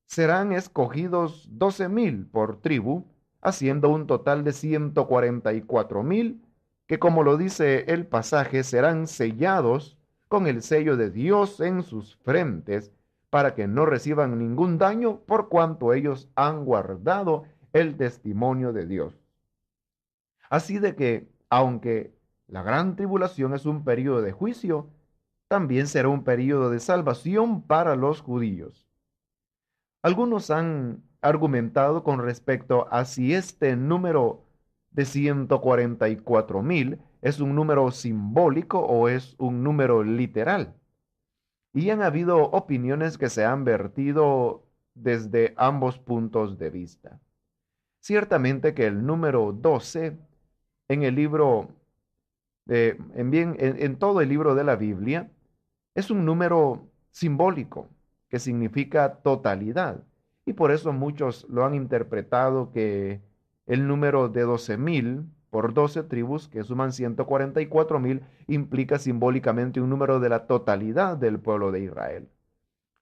serán escogidos 12,000 por tribu, haciendo un total de 144,000, que como lo dice el pasaje, serán sellados con el sello de Dios en sus frentes, para que no reciban ningún daño por cuanto ellos han guardado el testimonio de Dios. Así de que, aunque la gran tribulación es un periodo de juicio, también será un periodo de salvación para los judíos. Algunos han argumentado con respecto a si este número de 144,000 es un número simbólico o es un número literal. Y han habido opiniones que se han vertido desde ambos puntos de vista. Ciertamente que el número 12 en el libro, en todo el libro de la Biblia, es un número simbólico que significa totalidad. Y por eso muchos lo han interpretado que el número de 12,000 por 12 tribus, que suman 144,000, implica simbólicamente un número de la totalidad del pueblo de Israel.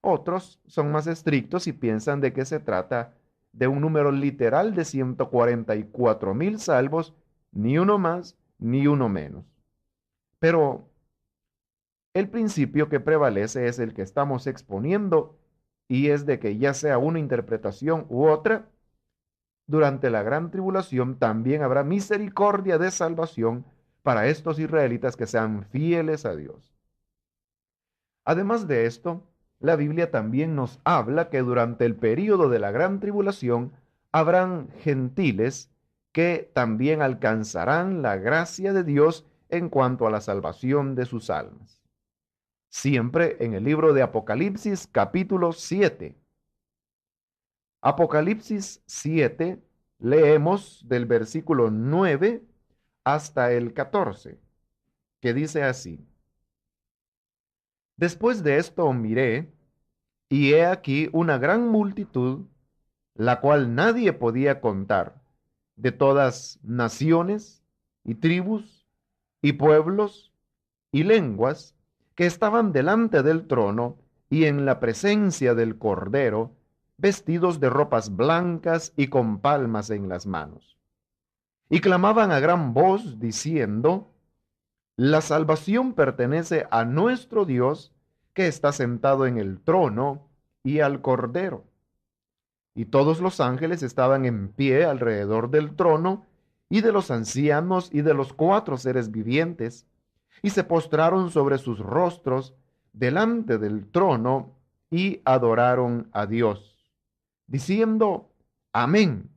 Otros son más estrictos y piensan de que se trata de un número literal de 144,000 salvos, ni uno más ni uno menos. Pero el principio que prevalece es el que estamos exponiendo y es de que ya sea una interpretación u otra, durante la gran tribulación también habrá misericordia de salvación para estos israelitas que sean fieles a Dios. Además de esto, la Biblia también nos habla que durante el período de la gran tribulación habrán gentiles que también alcanzarán la gracia de Dios en cuanto a la salvación de sus almas. Siempre en el libro de Apocalipsis capítulo 7. Apocalipsis 7, leemos del versículo 9 hasta el 14, que dice así: Después de esto miré, y he aquí una gran multitud, la cual nadie podía contar, de todas naciones y tribus y pueblos y lenguas, que estaban delante del trono y en la presencia del Cordero, vestidos de ropas blancas y con palmas en las manos. Y clamaban a gran voz, diciendo: La salvación pertenece a nuestro Dios, que está sentado en el trono, y al Cordero. Y todos los ángeles estaban en pie alrededor del trono, y de los ancianos y de los 4 seres vivientes, y se postraron sobre sus rostros delante del trono y adoraron a Dios, diciendo: Amén.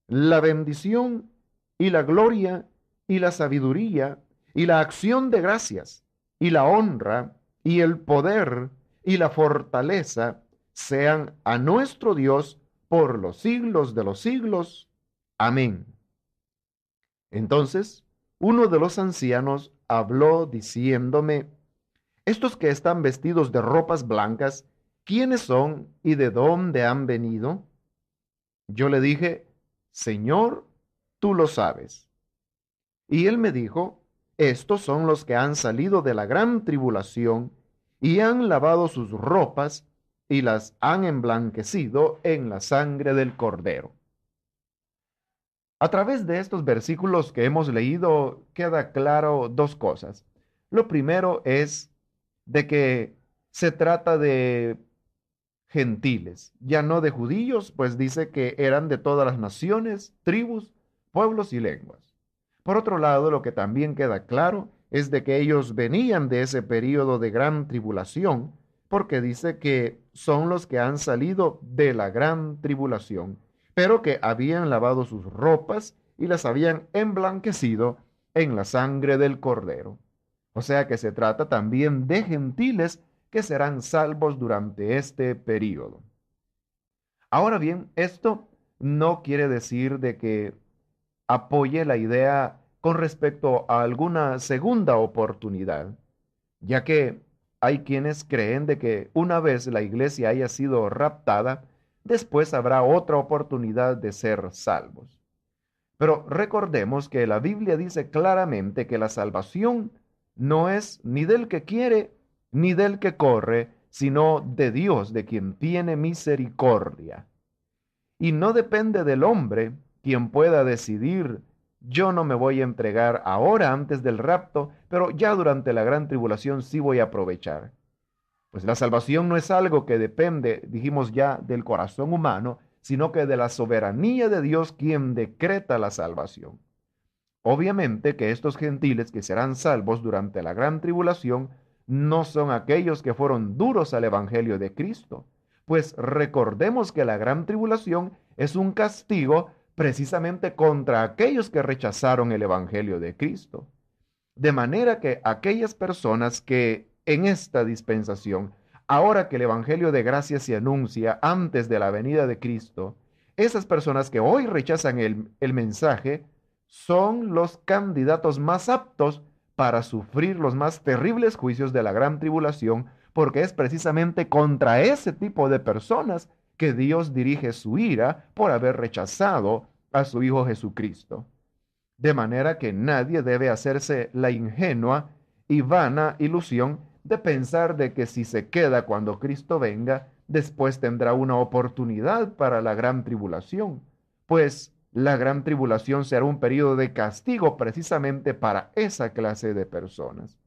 La bendición y la gloria y la sabiduría y la acción de gracias y la honra y el poder y la fortaleza sean a nuestro Dios por los siglos de los siglos. Amén. Entonces, uno de los ancianos habló diciéndome: Estos que están vestidos de ropas blancas, ¿quiénes son y de dónde han venido? Yo le dije: Señor, tú lo sabes. Y él me dijo: Estos son los que han salido de la gran tribulación y han lavado sus ropas y las han emblanquecido en la sangre del Cordero. A través de estos versículos que hemos leído queda claro dos cosas. Lo primero es de que se trata de gentiles, ya no de judíos, pues dice que eran de todas las naciones, tribus, pueblos y lenguas. Por otro lado, lo que también queda claro es de que ellos venían de ese período de gran tribulación, porque dice que son los que han salido de la gran tribulación, pero que habían lavado sus ropas y las habían emblanquecido en la sangre del Cordero. O sea que se trata también de gentiles que serán salvos durante este período. Ahora bien, esto no quiere decir de que apoye la idea con respecto a alguna segunda oportunidad, ya que hay quienes creen de que una vez la iglesia haya sido raptada, después habrá otra oportunidad de ser salvos. Pero recordemos que la Biblia dice claramente que la salvación no es ni del que quiere ni del que corre, sino de Dios, de quien tiene misericordia. Y no depende del hombre quien pueda decidir, yo no me voy a entregar ahora antes del rapto, pero ya durante la gran tribulación sí voy a aprovechar. Pues la salvación no es algo que depende, dijimos ya, del corazón humano, sino que de la soberanía de Dios quien decreta la salvación. Obviamente que estos gentiles que serán salvos durante la gran tribulación no son aquellos que fueron duros al evangelio de Cristo, pues recordemos que la gran tribulación es un castigo precisamente contra aquellos que rechazaron el evangelio de Cristo. De manera que aquellas personas que en esta dispensación, ahora que el evangelio de gracia se anuncia antes de la venida de Cristo, esas personas que hoy rechazan el mensaje, son los candidatos más aptos para sufrir los más terribles juicios de la gran tribulación, porque es precisamente contra ese tipo de personas que Dios dirige su ira por haber rechazado a su Hijo Jesucristo. De manera que nadie debe hacerse la ingenua y vana ilusión de pensar de que si se queda cuando Cristo venga, después tendrá una oportunidad para la gran tribulación, pues la gran tribulación será un periodo de castigo precisamente para esa clase de personas.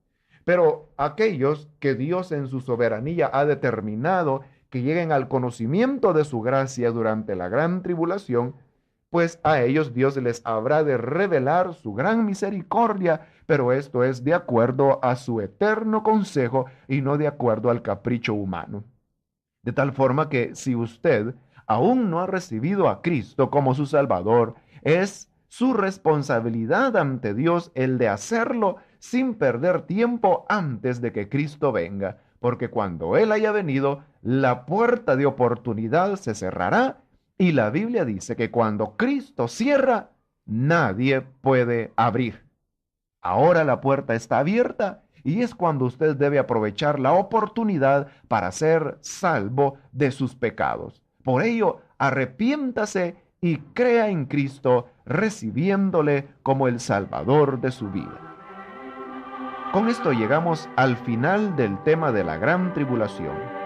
Pero aquellos que Dios en su soberanía ha determinado que lleguen al conocimiento de su gracia durante la gran tribulación, pues a ellos Dios les habrá de revelar su gran misericordia, pero esto es de acuerdo a su eterno consejo y no de acuerdo al capricho humano. De tal forma que si usted aún no ha recibido a Cristo como su Salvador, es su responsabilidad ante Dios el de hacerlo sin perder tiempo antes de que Cristo venga, porque cuando Él haya venido, la puerta de oportunidad se cerrará y la Biblia dice que cuando Cristo cierra, nadie puede abrir. Ahora la puerta está abierta y es cuando usted debe aprovechar la oportunidad para ser salvo de sus pecados. Por ello, arrepiéntase y crea en Cristo, recibiéndole como el Salvador de su vida. Con esto llegamos al final del tema de la gran tribulación.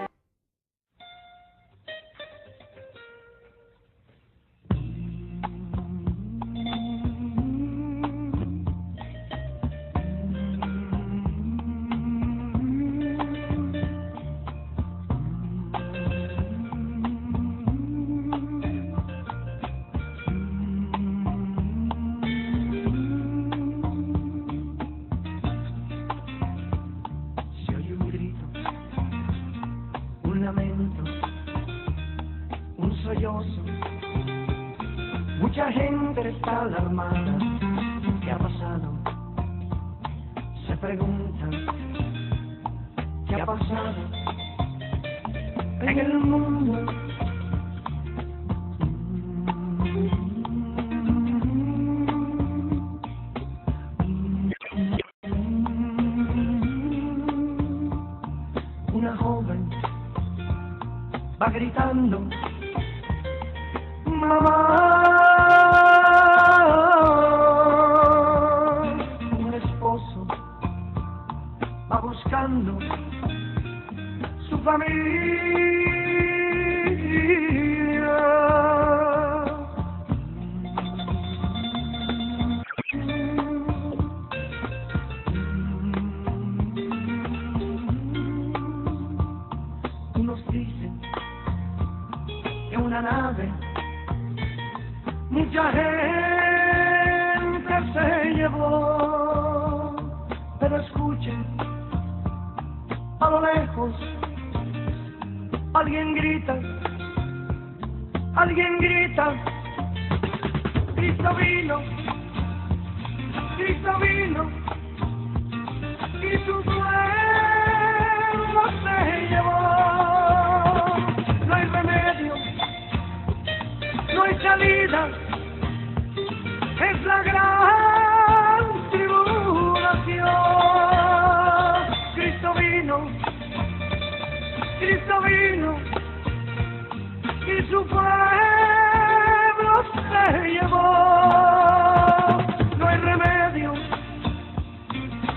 Mucha gente está alarmada. ¿Qué ha pasado? Se preguntan. ¿Qué ha pasado en el mundo? Una joven va gritando: mamá. Un esposo va buscando su familia. Unos dicen que una nave mucha gente se llevó, pero escuchen, a lo lejos, alguien grita, Cristo vino, y su pueblo se llevó. No hay remedio, no hay salida, es la su pueblo se llevó. No hay remedio,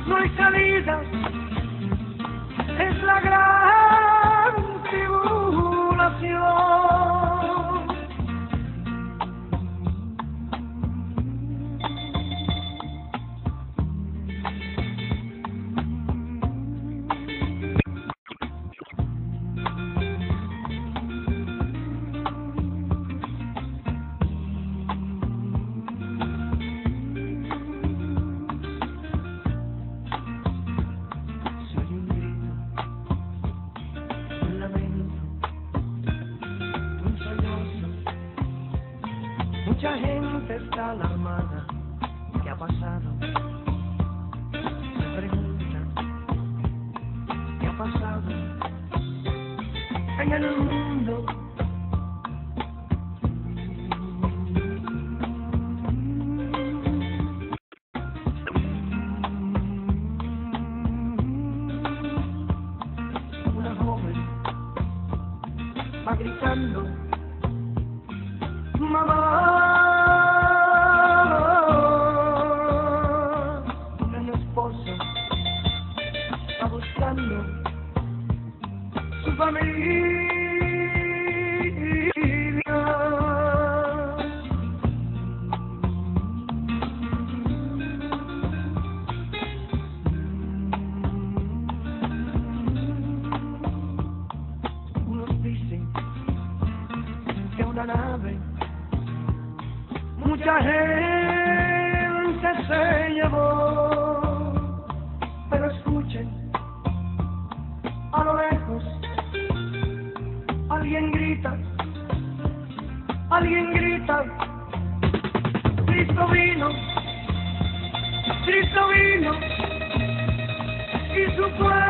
no hay salida, es la gran tribulación. Mucha gente está alarmada. ¿Qué ha pasado? Se pregunta. ¿Qué ha pasado en el mundo? Una joven va gritando: mamá. El esposo está buscando su familia. Unos dicen que una nave mucha gente se llevó, pero escuchen, a lo lejos alguien grita, Cristo vino, y su pueblo